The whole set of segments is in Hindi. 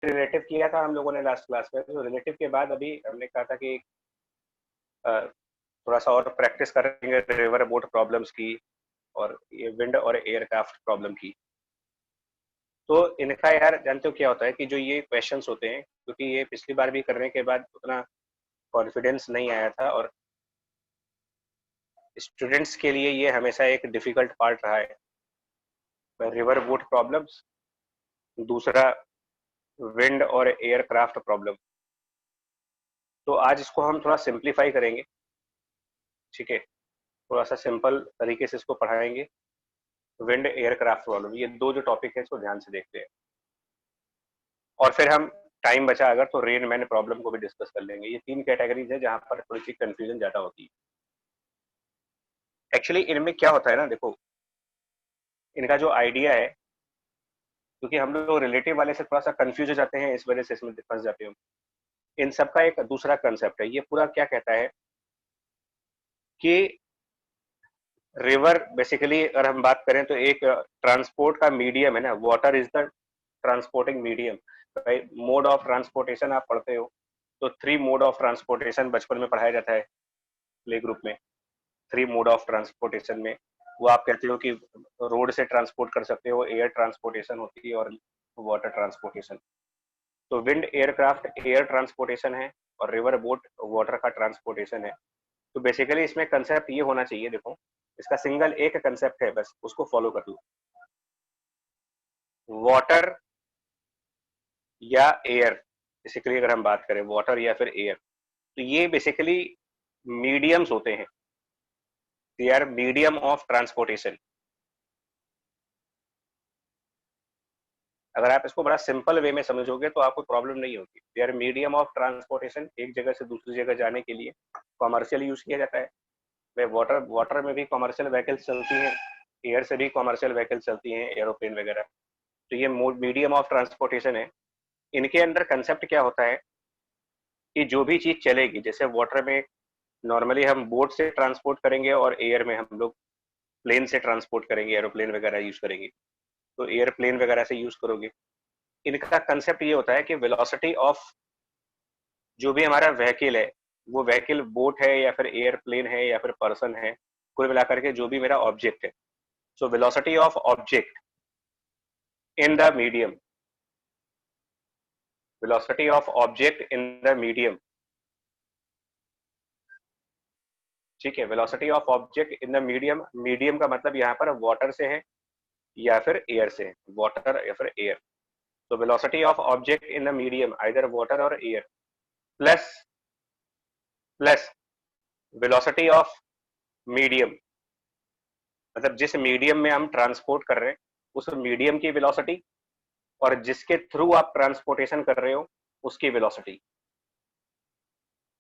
रिलेटिव किया था हम लोगों ने लास्ट क्लास में, तो रिलेटिव के बाद अभी हमने कहा था कि थोड़ा सा और प्रैक्टिस करेंगे रिवर बोट प्रॉब्लम्स की और ये विंड और एयरक्राफ्ट प्रॉब्लम की। तो इनका यार जानते हो क्या होता है कि जो ये क्वेश्चंस होते हैं, क्योंकि ये पिछली बार भी करने के बाद उतना कॉन्फिडेंस नहीं आया था और स्टूडेंट्स के लिए ये हमेशा एक डिफिकल्ट पार्ट रहा है, रिवर बोट प्रॉब्लम्स, दूसरा विंड और एयरक्राफ्ट प्रॉब्लम। तो आज इसको हम थोड़ा सिंप्लीफाई करेंगे, ठीक है, थोड़ा सा सिंपल तरीके से इसको पढ़ाएंगे। विंड एयरक्राफ्ट प्रॉब्लम, ये दो जो टॉपिक है इसको ध्यान से देखते हैं, और फिर हम टाइम बचा अगर तो रेन मैन प्रॉब्लम को भी डिस्कस कर लेंगे। ये तीन कैटेगरीज है जहां पर थोड़ी सी कंफ्यूजन ज्यादा होती है। एक्चुअली इनमें क्या होता है ना, देखो इनका जो आइडिया है, क्योंकि हम लोग रिलेटिव वाले से थोड़ा सा कंफ्यूज हो जाते हैं, इस वजह से इसमें फंस जाते हैं। इन सब का एक दूसरा कंसेप्ट है, ये पूरा क्या कहता है कि रिवर बेसिकली अगर हम बात करें तो एक ट्रांसपोर्ट का मीडियम है ना, water is the transporting medium. Mode of transportation आप पढ़ते हो तो थ्री मोड ऑफ ट्रांसपोर्टेशन बचपन में पढ़ाया जाता है प्ले ग्रुप में। थ्री मोड ऑफ ट्रांसपोर्टेशन में वो आप कहते हो कि रोड से ट्रांसपोर्ट कर सकते हो, एयर ट्रांसपोर्टेशन होती है और वाटर ट्रांसपोर्टेशन। तो विंड एयरक्राफ्ट एयर ट्रांसपोर्टेशन है और रिवर बोट वाटर का ट्रांसपोर्टेशन है। तो बेसिकली इसमें कंसेप्ट ये होना चाहिए, देखो इसका सिंगल एक कंसेप्ट है, बस उसको फॉलो कर लो। वाटर या एयर, बेसिकली अगर हम बात करें वाटर या फिर एयर, तो ये बेसिकली मीडियम्स होते हैं, they are medium of transportation. अगर आप इसको बड़ा सिंपल वे में समझोगे तो आपको प्रॉब्लम नहीं होगी। They are medium of transportation, एक जगह से दूसरी जगह जाने के लिए कॉमर्शियल यूज किया जाता है। वाटर में भी कॉमर्शियल व्हीकल्स चलती हैं, एयर से भी कॉमर्शियल व्हीकल्स चलती हैं, एरोप्लेन वगैरह। तो ये मीडियम ऑफ ट्रांसपोर्टेशन है। इनके अंदर कंसेप्ट क्या होता है कि जो भी चीज चलेगी, जैसे वाटर में नॉर्मली हम बोट से ट्रांसपोर्ट करेंगे और एयर में हम लोग प्लेन से ट्रांसपोर्ट करेंगे, एरोप्लेन वगैरह यूज करेंगे, तो एयरप्लेन वगैरह से यूज करोगे। इनका कंसेप्ट ये होता है कि वेलोसिटी ऑफ जो भी हमारा व्हीकल है, वो व्हीकल बोट है या फिर एयरप्लेन है या फिर पर्सन है, कुल मिलाकर के जो भी मेरा ऑब्जेक्ट है, so velocity of object in the medium, velocity of object in the medium, ठीक है, velocity of object in the medium. Medium का मतलब यहाँ पर वाटर से है या फिर एयर से है, वाटर या फिर एयर। तो velocity of object in the medium either water और air, plus plus velocity of medium, मतलब जिस मीडियम में हम ट्रांसपोर्ट कर रहे हैं उस मीडियम की वेलोसिटी, और जिसके थ्रू आप ट्रांसपोर्टेशन कर रहे हो उसकी वेलोसिटी।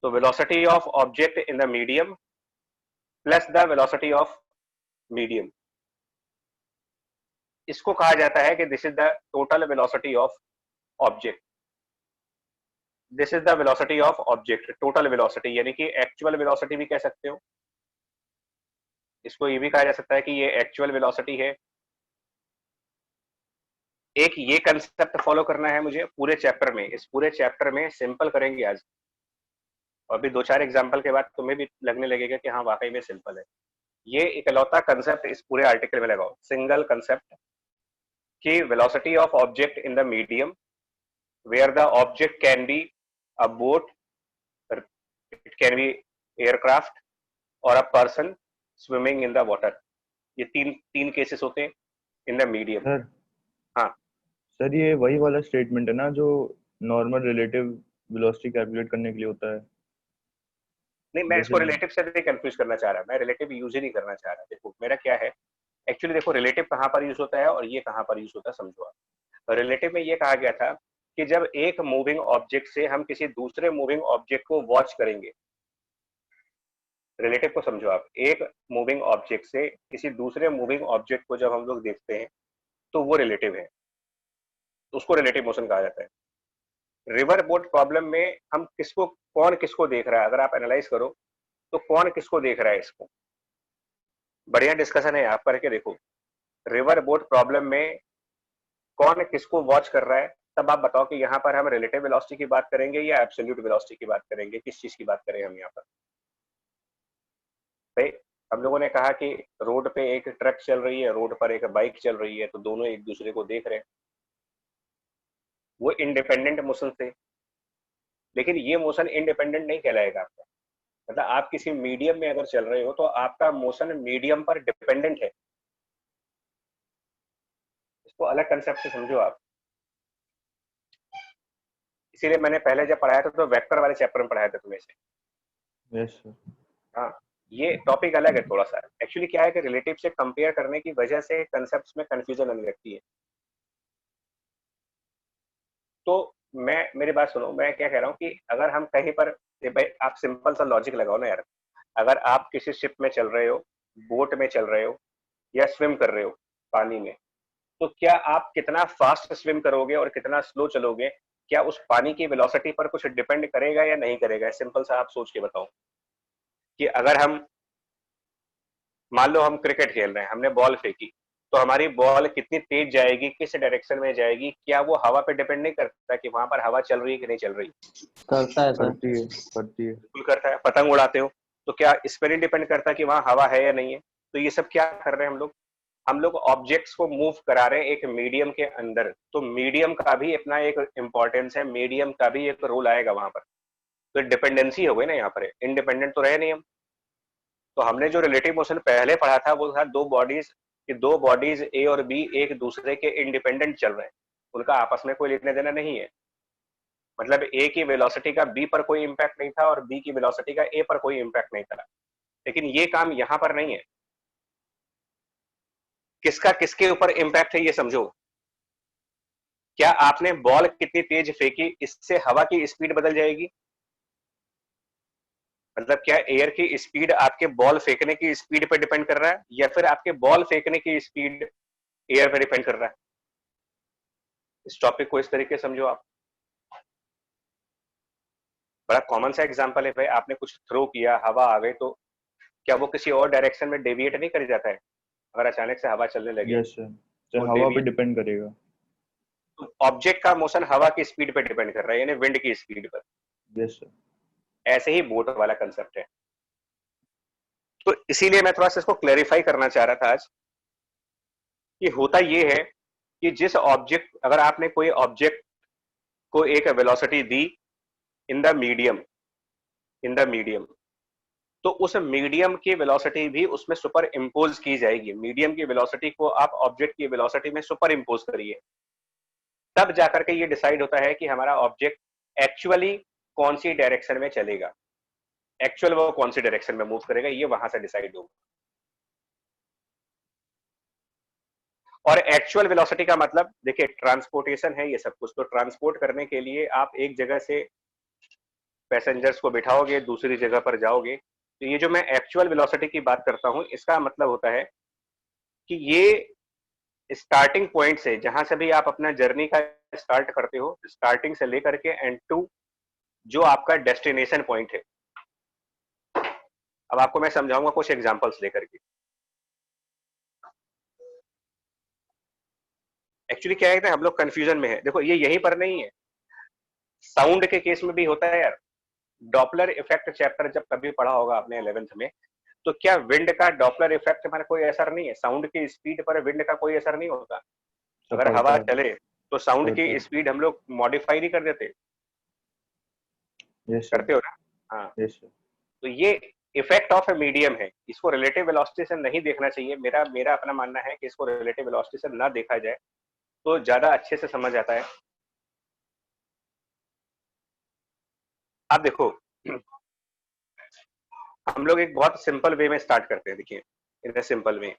तो velocity of object in the medium plus the velocity of medium, इसको कहा जाता है कि this is the total velocity of object. This is the velocity of object, total velocity, यानी कि एक्चुअल वेलोसिटी भी कह सकते हो। इसको ये भी कहा जा सकता है कि ये एक्चुअल वेलोसिटी है। एक ये कंसेप्ट फॉलो करना है मुझे पूरे चैप्टर में, इस पूरे चैप्टर में सिंपल करेंगे आज, और अभी दो चार एग्जांपल के बाद तुम्हें भी लगने लगेगा कि हाँ वाकई में सिंपल है। ये इकलौता कंसेप्ट इस पूरे आर्टिकल में लगाओ, सिंगल कंसेप्ट कि velocity of object in the medium where the object can be a boat, it can be aircraft और a person swimming in the water. ये तीन तीन केसेस होते हैं इन द मीडियम। सर हाँ सर ये वही वाला स्टेटमेंट है ना जो नॉर्मल रिलेटिव वेलोसिटी कैलकुलेट करने के लिए होता है। नहीं, मैं जैसे इसको रिलेटिव से नहीं कंफ्यूज करना चाह रहा, मैं रिलेटिव यूज ही नहीं करना चाह रहा। देखो मेरा क्या है एक्चुअली, देखो रिलेटिव कहाँ पर यूज होता है और ये कहाँ पर यूज होता है, समझो आप। रिलेटिव में ये कहा गया था कि जब एक मूविंग ऑब्जेक्ट से हम किसी दूसरे मूविंग ऑब्जेक्ट को वॉच करेंगे, रिलेटिव को समझो आप, एक मूविंग ऑब्जेक्ट से किसी दूसरे मूविंग ऑब्जेक्ट को जब हम लोग देखते हैं तो वो रिलेटिव है, तो उसको रिलेटिव मोशन कहा जाता है। रिवर बोट प्रॉब्लम में हम किसको, कौन किसको देख रहा है, अगर आप एनालाइज करो तो कौन किसको देख रहा है, इसको बढ़िया डिस्कशन है, आप करके देखो। रिवर बोट प्रॉब्लम में कौन किसको वॉच कर रहा है, तब आप बताओ कि यहाँ पर हम रिलेटिव वेलोसिटी की बात करेंगे या एब्सोल्यूट वेलोसिटी की बात करेंगे, किस चीज की बात करें हम यहाँ पर। भाई हम लोगों ने कहा कि रोड पे एक ट्रक चल रही है, रोड पर एक बाइक चल रही है, तो दोनों एक दूसरे को देख रहे हैं, वो इंडिपेंडेंट मोशन थे। लेकिन ये मोशन इंडिपेंडेंट नहीं कहलाएगा आपका। मतलब आप किसी मीडियम में अगर चल रहे हो तो आपका मोशन मीडियम पर डिपेंडेंट है। इसको अलग कंसेप्ट से समझो आप। इसीलिए मैंने पहले जब पढ़ाया था तो वेक्टर वाले चैप्टर में पढ़ाया था तुम्हें से। Yes sir. हाँ, ये टॉपिक अलग है थोड़ा सा। एक्चुअली क्या है कि रिलेटिव से कंपेयर करने की वजह से कंसेप्ट्स में कंफ्यूजन आने लगती है। तो मैं, मेरी बात सुनो, मैं क्या कह रहा हूँ कि अगर हम कहीं पर, भाई आप सिंपल सा लॉजिक लगाओ ना यार। अगर आप किसी शिप में चल रहे हो, बोट में चल रहे हो, या स्विम कर रहे हो पानी में, तो क्या आप कितना फास्ट स्विम करोगे और कितना स्लो चलोगे, क्या उस पानी की वेलोसिटी पर कुछ डिपेंड करेगा या नहीं करेगा? सिंपल सा आप सोच के बताओ कि अगर हम, मान लो हम क्रिकेट खेल रहे हैं, हमने बॉल फेंकी, तो हमारी बॉल कितनी तेज जाएगी, किस डायरेक्शन में जाएगी, क्या वो हवा पे डिपेंड नहीं करता कि वहां पर हवा चल रही है कि नहीं चल रही? करता है सर। करती है, करती है। बिल्कुल करता है। पतंग उड़ाते हो तो क्या इस पर नहीं डिपेंड करता कि वहां हवा है या नहीं है? तो ये सब क्या कर रहे हैं हम लोग? हम लोग ऑब्जेक्ट्स को मूव करा रहे हैं एक मीडियम के अंदर। तो मीडियम का भी अपना एक इंपॉर्टेंस है, मीडियम का भी एक रोल आएगा वहां पर। तो डिपेंडेंसी हो गई ना यहाँ पर, इंडिपेंडेंट तो रहे नहीं हम। तो हमने जो रिलेटिव मोशन पहले पढ़ा था वो था दो बॉडीज, कि दो बॉडीज ए और बी एक दूसरे के इंडिपेंडेंट चल रहे हैं, उनका आपस में कोई लेना देना नहीं है। मतलब ए की वेलोसिटी का बी पर कोई इंपैक्ट नहीं था और बी की वेलोसिटी का ए पर कोई इंपैक्ट नहीं था। लेकिन ये काम यहां पर नहीं है। किसका किसके ऊपर इंपैक्ट है ये समझो। क्या आपने बॉल कितनी तेज फेंकी, इससे हवा की स्पीड बदल जाएगी? मतलब क्या एयर की स्पीड आपके बॉल फेंकने की स्पीड पर डिपेंड कर रहा है, या फिर आपके बॉल फेंकने की स्पीड एयर पर डिपेंड कर रहा है? इस टॉपिक को इस तरीके से समझो आप। बड़ा कॉमन सा एग्जांपल है भाई, आपने कुछ थ्रो किया, हवा आ गई, तो क्या वो किसी और डायरेक्शन में डेविएट नहीं कर जाता है? अगर अचानक से हवा चलने लगे यस सर, तो तो हवा पे डेविएट। डिपेंड करेगा। ऑब्जेक्ट का मोशन हवा की स्पीड पर डिपेंड कर रहा है, यानी विंड की स्पीड पर। Yes sir. ऐसे ही बोट वाला कंसेप्ट है। तो इसीलिए मैं थोड़ा सा इसको क्लैरिफाई करना चाह रहा था आज, कि होता ये है कि जिस ऑब्जेक्ट, अगर आपने कोई ऑब्जेक्ट को एक velocity the in the medium, in the medium, तो उस मीडियम की वेलोसिटी भी उसमें सुपर इम्पोज की जाएगी। मीडियम की वेलोसिटी को आप ऑब्जेक्ट की वेलोसिटी में सुपर इम्पोज करिए, तब जाकर के ये डिसाइड होता है कि हमारा ऑब्जेक्ट एक्चुअली कौन सी डायरेक्शन में चलेगा, एक्चुअल वो कौन सी डायरेक्शन में मूव करेगा, ये वहां से डिसाइड होगा। और एक्चुअल वेलोसिटी का मतलब देखिए, ट्रांसपोर्टेशन है ये सब कुछ। तो ट्रांसपोर्ट करने के लिए आप एक जगह से पैसेंजर्स को बिठाओगे, दूसरी जगह पर जाओगे। तो ये जो मैं एक्चुअल वेलोसिटी की बात करता हूं, इसका मतलब होता है कि ये स्टार्टिंग पॉइंट से, जहां से भी आप अपना जर्नी का स्टार्ट करते हो, स्टार्टिंग से लेकर के एंड टू जो आपका डेस्टिनेशन पॉइंट है। अब आपको मैं समझाऊंगा कुछ एग्जांपल्स लेकर के। एक्चुअली क्या है ना, हम लोग कंफ्यूजन में है। देखो ये यहीं पर नहीं है, साउंड के केस में भी होता है यार। डॉपलर इफेक्ट चैप्टर जब कभी पढ़ा होगा आपने 11th में, तो क्या विंड का डॉपलर इफेक्ट हमारा कोई असर नहीं है? साउंड की स्पीड पर विंड का कोई असर नहीं होता। तो अगर पड़ता हवा है, चले तो साउंड पड़ता की है। स्पीड हम लोग मॉडिफाई नहीं कर देते? Yes sir. करते हो ना? हाँ। Yes sir. तो ये इफेक्ट ऑफ ए मीडियम है, इसको रिलेटिव वेलोसिटी से नहीं देखना चाहिए। मेरा मेरा अपना मानना है कि इसको रिलेटिव वेलोसिटी से ना देखा जाए तो ज्यादा अच्छे से समझ आता है। आप देखो, हम लोग एक बहुत सिंपल वे में स्टार्ट करते हैं। देखिए, इन ए सिंपल वे,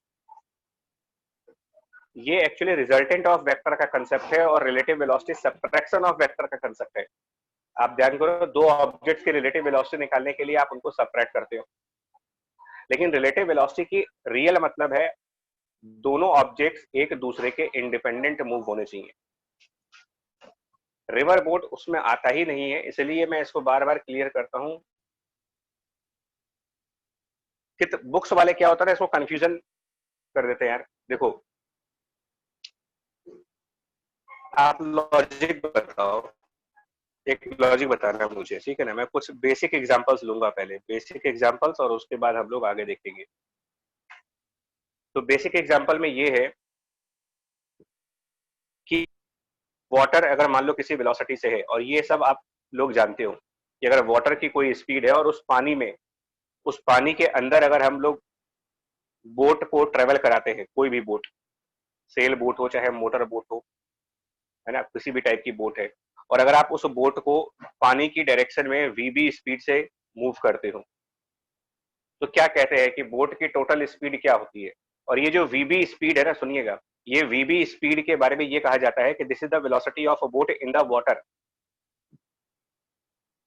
ये एक्चुअली रिजल्टेंट ऑफ वेक्टर का कंसेप्ट है और relative velocity subtraction of vector का कंसेप्ट है। आप ध्यान करो, दो ऑब्जेक्ट्स की रिलेटिव वेलोसिटी निकालने के लिए आप उनको सब्ट्रैक्ट करते हो, लेकिन रिलेटिव वेलोसिटी की रियल मतलब है दोनों ऑब्जेक्ट्स एक दूसरे के इंडिपेंडेंट मूव होने चाहिए। रिवर बोट उसमें आता ही नहीं है, इसलिए मैं इसको बार बार क्लियर करता हूं कि बुक्स वाले क्या होता है, इसको कंफ्यूजन कर देते हैं यार। देखो, आप लॉजिक बताओ, एक लॉजिक बताना मुझे, ठीक है ना? मैं कुछ बेसिक एग्जांपल्स लूंगा, पहले बेसिक एग्जांपल्स, और उसके बाद हम लोग आगे देखेंगे। तो बेसिक एग्जांपल में ये है कि वाटर अगर मान लो किसी वेलोसिटी से है, और ये सब आप लोग जानते हो कि अगर वाटर की कोई स्पीड है और उस पानी में, उस पानी के अंदर अगर हम लोग बोट को ट्रेवल कराते हैं, कोई भी बोट, सेल बोट हो चाहे मोटर बोट हो, है ना, किसी भी टाइप की बोट है, और अगर आप उस बोट को पानी की डायरेक्शन में वीबी स्पीड से मूव करते हो, तो क्या कहते हैं कि बोट की टोटल स्पीड क्या होती है? और ये जो वीबी स्पीड है ना, सुनिएगा, ये वीबी स्पीड के बारे में ये कहा जाता है कि this is the velocity of a boat in the water,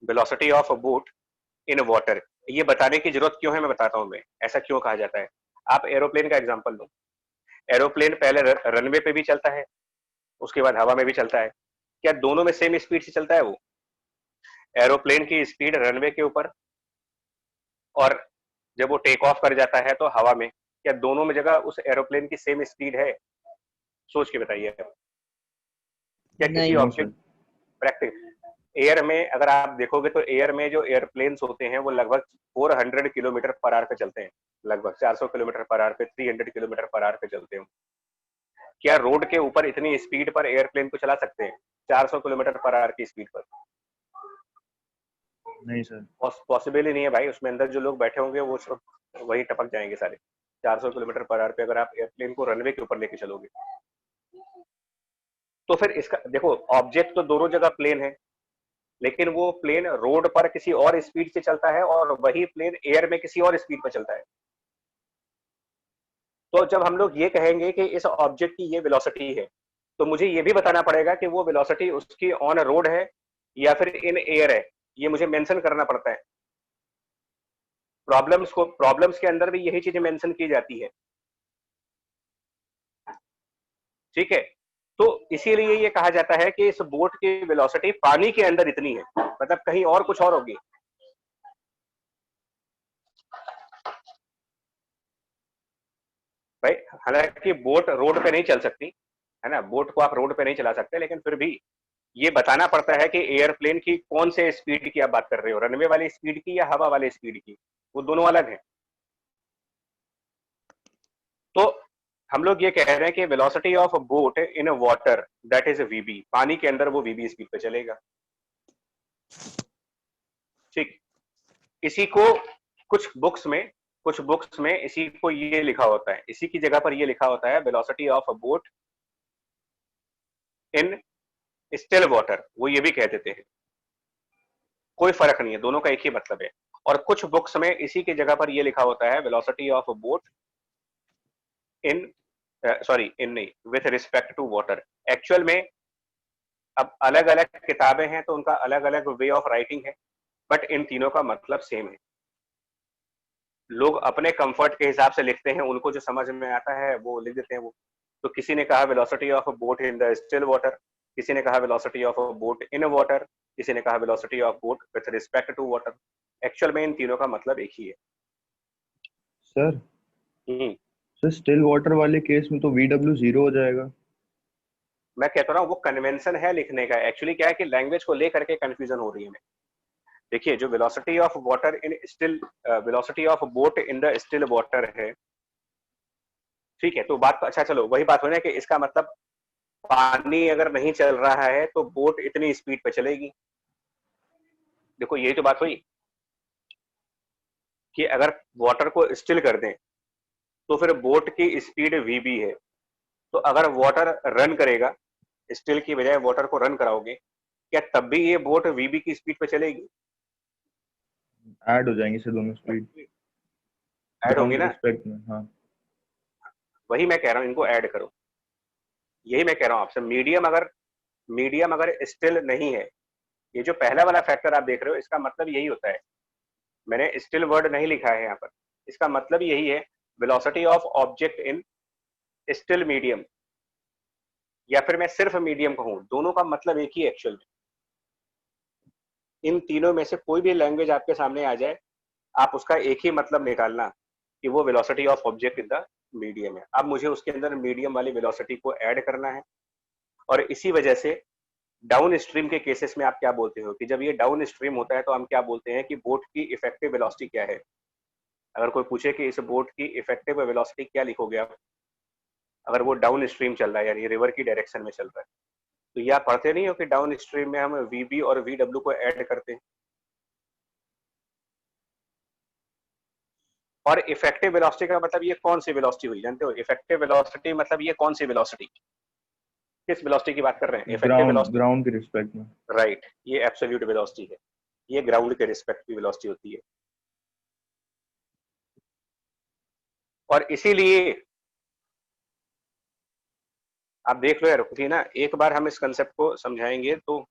velocity of a boat in water. ये बताने की जरूरत क्यों है, मैं बताता हूं, मैं ऐसा क्यों कहा जाता है। आप एरोप्लेन का एग्जांपल लो, एरोप्लेन पहले रनवे पे भी चलता है, उसके बाद हवा में भी चलता है, क्या दोनों में सेम स्पीड से चलता है वो? एरोप्लेन की स्पीड रनवे के ऊपर, और जब वो टेक ऑफ कर जाता है तो हवा में, क्या दोनों में जगह उस एरोप्लेन की सेम स्पीड है? सोच के बताइए। क्या किसी नहीं। No sir. Object, practice, air में अगर आप देखोगे तो एयर में जो एयरप्लेन्स होते हैं वो लगभग 400 किलोमीटर पर आवर पे चलते हैं, लगभग 400 किलोमीटर पर आवर पे, 300 किलोमीटर पर आवर पे चलते हैं। क्या रोड के ऊपर इतनी स्पीड पर एयरप्लेन को चला सकते हैं, 400 किलोमीटर पर आवर की स्पीड पर? नहीं सर। पॉसिबल ही नहीं है भाई, उसमें अंदर जो लोग बैठे होंगे वो सब वही टपक जाएंगे सारे। 400 किलोमीटर पर आवर पे अगर आप एयरप्लेन को रनवे के ऊपर लेके चलोगे, तो फिर इसका देखो, ऑब्जेक्ट तो दोनों जगह प्लेन है, लेकिन वो प्लेन रोड पर किसी और स्पीड से चलता है और वही प्लेन एयर में किसी और स्पीड पर चलता है। तो जब हम लोग ये कहेंगे कि इस ऑब्जेक्ट की ये वेलोसिटी है, तो मुझे ये भी बताना पड़ेगा कि वो वेलोसिटी उसकी ऑन रोड है या फिर इन एयर है, ये मुझे मेंशन करना पड़ता है। प्रॉब्लम्स के अंदर भी यही चीजें मेंशन की जाती है, ठीक है? तो इसीलिए ये कहा जाता है कि इस बोट की वेलोसिटी पानी के अंदर इतनी है, मतलब कहीं और कुछ और होगी। भाई हालांकि बोट रोड पे नहीं चल सकती, है ना, बोट को आप रोड पे नहीं चला सकते, लेकिन फिर भी ये बताना पड़ता है कि एयरप्लेन की कौन से स्पीड की आप बात कर रहे हो, रनवे वाली स्पीड की या हवा वाली स्पीड की, वो दोनों अलग है। तो हम लोग ये कह रहे हैं कि velocity of a boat in a water that is वीबी, पानी के अंदर वो वीबी स्पीड पे चलेगा, ठीक। इसी को कुछ बुक्स में इसी को ये लिखा होता है, इसी की जगह पर ये लिखा होता है velocity of a boat in still water, वो ये भी कह देते हैं। कोई फर्क नहीं है, दोनों का एक ही मतलब है। और कुछ बुक्स में इसी की जगह पर ये लिखा होता है velocity of a boat in, sorry in नहीं, with respect to water. Actual में अब अलग अलग किताबें हैं तो उनका अलग अलग वे ऑफ राइटिंग है, बट इन तीनों का मतलब सेम है। लोग अपने कंफर्ट के हिसाब से लिखते हैं, उनको जो समझ में आता है वो लिख देते हैं वो। तो किसी ने कहा velocity of a boat in the still water, किसी ने कहा velocity of a boat in water, किसी ने कहा velocity of boat with respect to water. Actual में इन तीनों का मतलब एक ही है। Sir hmm, sir still water वाले केस में तो VW 0 हो जाएगा। मैं कहता रहा हूँ वो कन्वेंशन है लिखने का, एक्चुअली क्या है कि लैंग्वेज को लेकर के कंफ्यूजन हो रही है। देखिए जो velocity of water in still, velocity of boat in the still water है, ठीक है, तो बात तो अच्छा, चलो वही बात हो ना कि इसका मतलब पानी अगर नहीं चल रहा है तो बोट इतनी स्पीड पे चलेगी। देखो यही तो बात हुई कि अगर वाटर को स्टिल कर दें तो फिर बोट की स्पीड वीबी है, तो अगर वाटर रन करेगा, स्टिल की बजाय वाटर को रन कराओगे, क्या तब भी ये बोट वीबी की स्पीड पे चलेगी? ऐड हो जाएंगे सर दोनों स्पीड, ऐड ग्राउंड होगी के ना? रिस्पेक्ट में। हाँ। वही मैं कह रहा हूँ, इनको ऐड करो। यही मैं कह रहा हूँ आपसे, मीडियम अगर स्टिल नहीं है, ये जो पहला वाला फैक्टर आप देख रहे हो, इसका मतलब यही होता है। मैंने स्टिल वर्ड नहीं लिखा है यहाँ पर, इसका मतलब यही है, velocity of object in still medium, या फिर मैं सिर्फ मीडियम कहूँ, दोनों का मतलब एक ही एक्चुअल में। इन तीनों में से कोई भी लैंग्वेज आपके सामने आ जाए, आप उसका एक ही मतलब निकालना कि वो velocity of object in the medium है। अब मुझे उसके अंदर मीडियम वाली वेलोसिटी को ऐड करना है, और इसी वजह से डाउन स्ट्रीम के केसेस में आप क्या बोलते हो कि जब ये डाउन स्ट्रीम होता है तो हम क्या बोलते हैं कि बोट की इफेक्टिव वेलोसिटी क्या है। अगर कोई पूछे कि इस बोट की इफेक्टिव वेलोसिटी क्या लिखोगे आप, अगर वो डाउन स्ट्रीम चल रहा है यानी रिवर की डायरेक्शन में चल रहा है, तो ये आप पढ़ते नहीं हो कि डाउन स्ट्रीम में हम वीबी और वीडब्ल्यू को ऐड करते हैं। और इफेक्टिव वेलोसिटी का मतलब ये कौन सी वेलोसिटी हुई, जानते हो इफेक्टिव वेलोसिटी मतलब ये कौन सी वेलोसिटी, किस वेलोसिटी की बात कर रहे हैं, इफेक्टिव ग्राउंड वेलोसिटी। ग्राउंड के रिस्पेक्ट में। राइट, ये एब्सोल्यूट वेलोसिटी है, ये ग्राउंड के रिस्पेक्ट की वेलोसिटी होती है। और इसीलिए आप देख लो यार कि ना, एक बार हम इस कंसेप्ट को समझाएंगे तो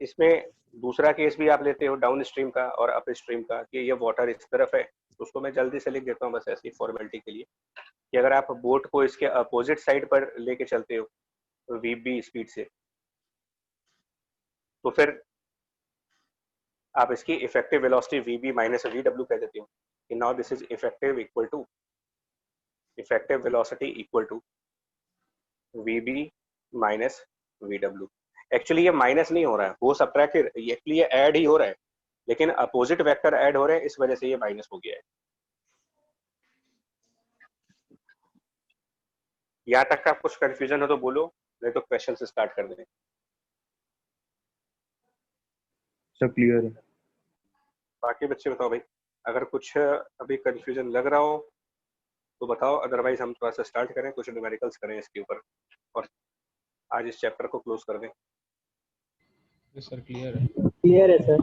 इसमें दूसरा केस भी आप लेते हो डाउन स्ट्रीम का और अप स्ट्रीम का कि ये वाटर इस तरफ है, तो उसको मैं जल्दी से लिख देता हूँ बस ऐसी फॉर्मेलिटी के लिए कि अगर आप बोट को इसके अपोजिट साइड पर लेके चलते हो वीबी स्पीड से, तो फिर आप इसकी effective velocity VB minus VW कह देते हो कि now this is effective equal to effective velocity equal to VB minus VW. Actually ये माइनस नहीं हो रहा है, वो सब्ट्रैक्ट, एक्चुअली ये ऐड ही हो रहा है, लेकिन अपोजिट वेक्टर ऐड हो रहे हैं, इस वजह से ये माइनस हो गया है। यहाँ तक का कुछ कंफ्यूजन हो तो बोलो, नहीं तो क्वेश्चन से स्टार्ट कर दें। सब क्लियर है। बाकी बच्चे बताओ भाई, अगर कुछ अभी कंफ्यूजन लग रहा हो तो बताओ, अदरवाइज हम थोड़ा सा स्टार्ट करें, कुछ न्यूमेरिकल्स करें इसके ऊपर और आज इस चैप्टर को क्लोज कर दें। सर क्लियर है। क्लियर है सर।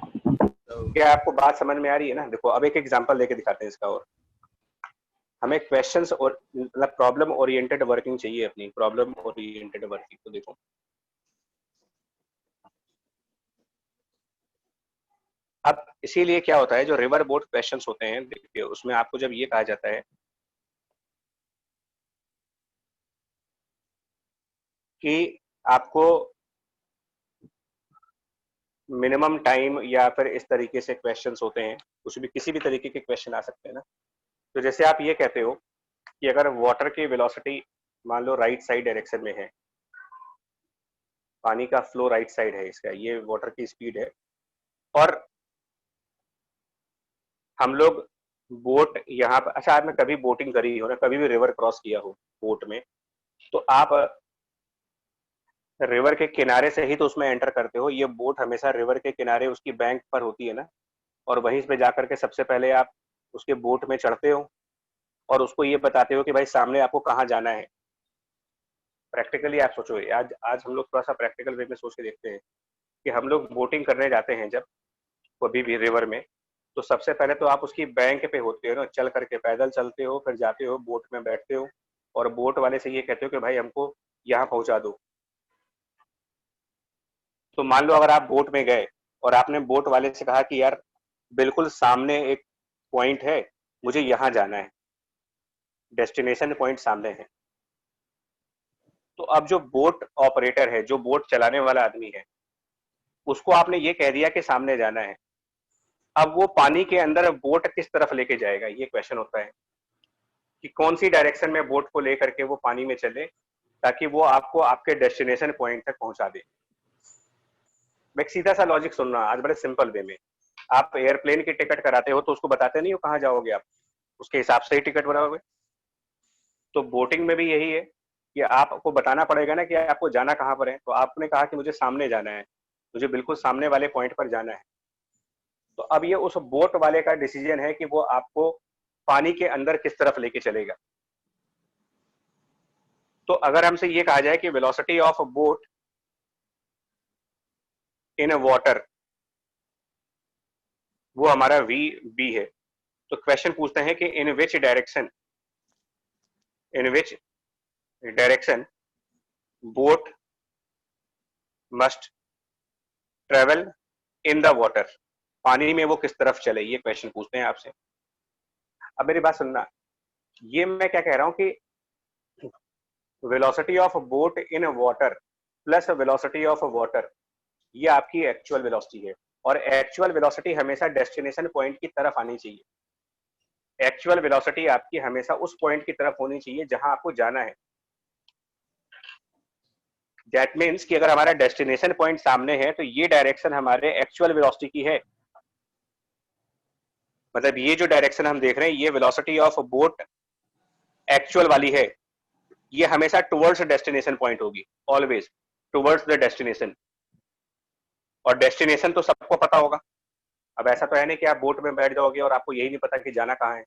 क्या आपको बात समझ में आ रही है ना? देखो अब एक एग्जांपल लेके दिखाते हैं इसका। और हमें क्वेश्चंस और मतलब प्रॉब्लम ओरिएंटेड वर्किंग चाहिए, अपनी प्रॉब्लम ओरिएंटेड वर्किंग। तो देखो अब इसीलिए क्या होता है, जो रिवर बोट क्वेश्चंस होते हैं, देखिए उसमें आपको जब ये कहा जाता है कि आपको मिनिमम टाइम या फिर इस तरीके से क्वेश्चंस होते हैं, कुछ भी किसी भी तरीके के क्वेश्चन आ सकते हैं ना। तो जैसे आप ये कहते हो कि अगर वाटर की वेलोसिटी मान लो राइट साइड डायरेक्शन में है, पानी का फ्लो राइट साइड है इसका, ये वाटर की स्पीड है, और हम लोग बोट यहाँ पर, अच्छा आपने कभी बोटिंग करी हो ना, कभी भी रिवर क्रॉस किया हो बोट में, तो आप रिवर के किनारे से ही तो उसमें एंटर करते हो। ये बोट हमेशा रिवर के किनारे उसकी बैंक पर होती है ना, और वहीं पे जाकर के सबसे पहले आप उसके बोट में चढ़ते हो और उसको ये बताते हो कि भाई सामने आपको कहाँ जाना है। प्रैक्टिकली आप सोचो, आज आज हम लोग थोड़ा सा प्रैक्टिकल वे में सोच के देखते हैं कि हम लोग बोटिंग करने जाते हैं जब कभी भी रिवर में, तो सबसे पहले तो आप उसकी बैंक पे होते हो ना, चल करके पैदल चलते हो, फिर जाते हो बोट में बैठते हो और बोट वाले से ये कहते हो कि भाई हमको यहाँ पहुंचा दो। तो मान लो अगर आप बोट में गए और आपने बोट वाले से कहा कि यार बिल्कुल सामने एक पॉइंट है, मुझे यहाँ जाना है, डेस्टिनेशन पॉइंट सामने है। तो अब जो बोट ऑपरेटर है, जो बोट चलाने वाला आदमी है, उसको आपने ये कह दिया कि सामने जाना है। अब वो पानी के अंदर बोट किस तरफ लेके जाएगा, ये क्वेश्चन होता है कि कौन सी डायरेक्शन में बोट को लेकर के वो पानी में चले ताकि वो आपको आपके डेस्टिनेशन पॉइंट तक पहुंचा दे। मैं एक सीधा सा लॉजिक सुनना आज बड़े सिंपल वे में। आप एयरप्लेन की टिकट कराते हो तो उसको बताते नहीं हो कहाँ जाओगे आप, उसके हिसाब से ही टिकट बनाओगे। तो बोटिंग में भी यही है कि आपको बताना पड़ेगा ना कि आपको जाना कहाँ पर है। तो आपने कहा कि मुझे सामने जाना है, मुझे बिल्कुल सामने वाले पॉइंट पर जाना है। तो अब ये उस बोट वाले का डिसीजन है कि वो आपको पानी के अंदर किस तरफ लेके चलेगा। तो अगर हमसे ये कहा जाए कि velocity of boat in water, वो हमारा वी बी है, तो क्वेश्चन पूछते हैं कि in which direction boat must travel in the water, पानी में वो किस तरफ चले, ये क्वेश्चन पूछते हैं आपसे। अब मेरी बात सुनना, ये मैं क्या कह रहा हूं कि velocity of boat in water plus velocity of water, ये आपकी एक्चुअल वेलोसिटी है। और एक्चुअल वेलोसिटी हमेशा डेस्टिनेशन पॉइंट की तरफ आनी चाहिए। एक्चुअल वेलोसिटी आपकी हमेशा उस पॉइंट की तरफ होनी चाहिए जहां आपको जाना है। दैट मीन्स कि अगर हमारा डेस्टिनेशन पॉइंट सामने है तो ये डायरेक्शन हमारे एक्चुअल वेलोसिटी की है। मतलब ये जो डायरेक्शन हम देख रहे हैं, ये वेलोसिटी ऑफ बोट एक्चुअल वाली है, ये हमेशा टुवर्ड्स डेस्टिनेशन पॉइंट होगी, ऑलवेज टुवर्ड्स द डेस्टिनेशन। और डेस्टिनेशन तो सबको पता होगा। अब ऐसा तो है नहीं कि आप बोट में बैठ जाओगे और आपको यही नहीं पता कि जाना कहाँ है।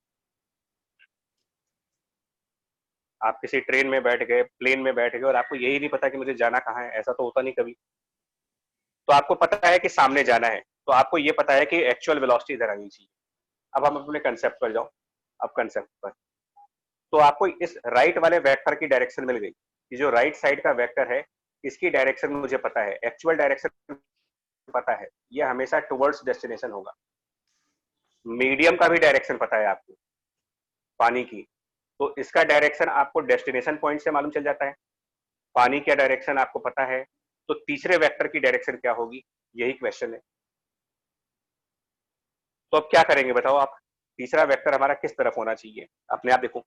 आप किसी ट्रेन में बैठ गए, प्लेन में बैठ गए और आपको यही नहीं पता कि मुझे जाना कहाँ है, ऐसा तो होता नहीं कभी। तो आपको पता है कि सामने जाना है, तो आपको ये पता है कि एक्चुअल वेलोसिटी इधर आनी चाहिए। अब हम अपने कंसेप्ट पर जाओ। अब कंसेप्ट पर तो आपको इस राइट वाले वेक्टर की डायरेक्शन मिल गई कि जो राइट साइड का वेक्टर है इसकी डायरेक्शन मुझे पता है, एक्चुअल डायरेक्शन पता है, ये हमेशा टुवर्ड्स डेस्टिनेशन होगा। मीडियम का भी डायरेक्शन पता है आपको, पानी की, तो इसका डायरेक्शन आपको डेस्टिनेशन पॉइंट से मालूम चल जाता है। पानी का डायरेक्शन आपको पता है, तो तीसरे वेक्टर की डायरेक्शन क्या होगी, यही क्वेश्चन है। तो अब क्या करेंगे बताओ आप, तीसरा वेक्टर हमारा किस तरफ होना चाहिए? अपने आप देखो,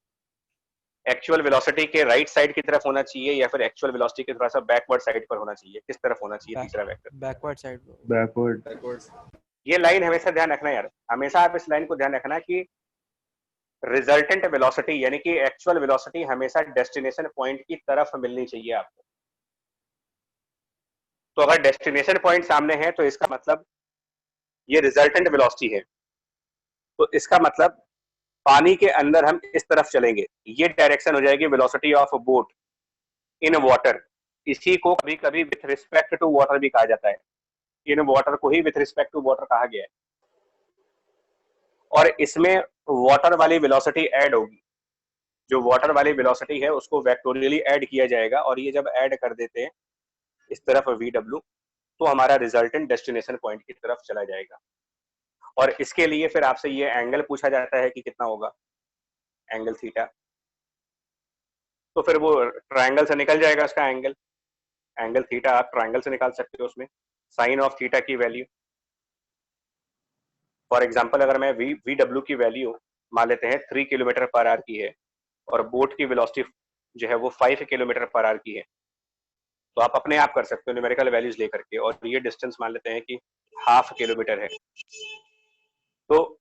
एक्चुअल वेलोसिटी के राइट साइड की तरफ होना चाहिए या फिर एक्चुअल वेलोसिटी के थोड़ा सा बैकवर्ड साइड पर होना चाहिए? किस तरफ होना चाहिए तीसरा वेक्टर? Backward side. बैकवर्ड। ये लाइन हमेशा ध्यान रखना यार, हमेशा आप इस लाइन को ध्यान रखना कि रिजल्टेंट वेलोसिटी यानी कि एक्चुअल वेलोसिटी हमेशा डेस्टिनेशन पॉइंट की तरफ मिलनी चाहिए आपको। तो अगर डेस्टिनेशन पॉइंट सामने है तो इसका मतलब ये रिजल्टेंट वेलोसिटी है, तो इसका मतलब पानी के अंदर हम इस तरफ चलेंगे, ये डायरेक्शन हो जाएगी velocity of boat in water. इसी को कभी कभी विथ रिस्पेक्ट टू वाटर भी कहा जाता है, इन वाटर को ही विथ रिस्पेक्ट टू वाटर कहा गया है। और इसमें वाटर वाली वेलोसिटी ऐड होगी, जो वाटर वाली वेलोसिटी है उसको वेक्टोरियली ऐड किया जाएगा, और ये जब ऐड कर देते हैं इस तरफ VW, तो हमारा रिजल्टेंट डेस्टिनेशन पॉइंट की तरफ चला जाएगा। और इसके लिए फिर आपसे ये एंगल पूछा जाता है कि कितना होगा, एंगल थीटा। तो फिर वो ट्रायंगल से निकल जाएगा उसका एंगल, एंगल थीटा आप ट्रायंगल से निकाल सकते हो उसमें साइन ऑफ थीटा की वैल्यू। फॉर एग्जांपल अगर मैं VW की वैल्यू मान लेते हैं 3 किलोमीटर पर आवर की है और बोट की वेलोसिटी जो है वो 5 किलोमीटर पर आवर की है, तो आप अपने आप कर सकते हो न्यूमेरिकल वैल्यूज लेकर के, और ये डिस्टेंस मान लेते हैं कि 0.5 किलोमीटर है। तो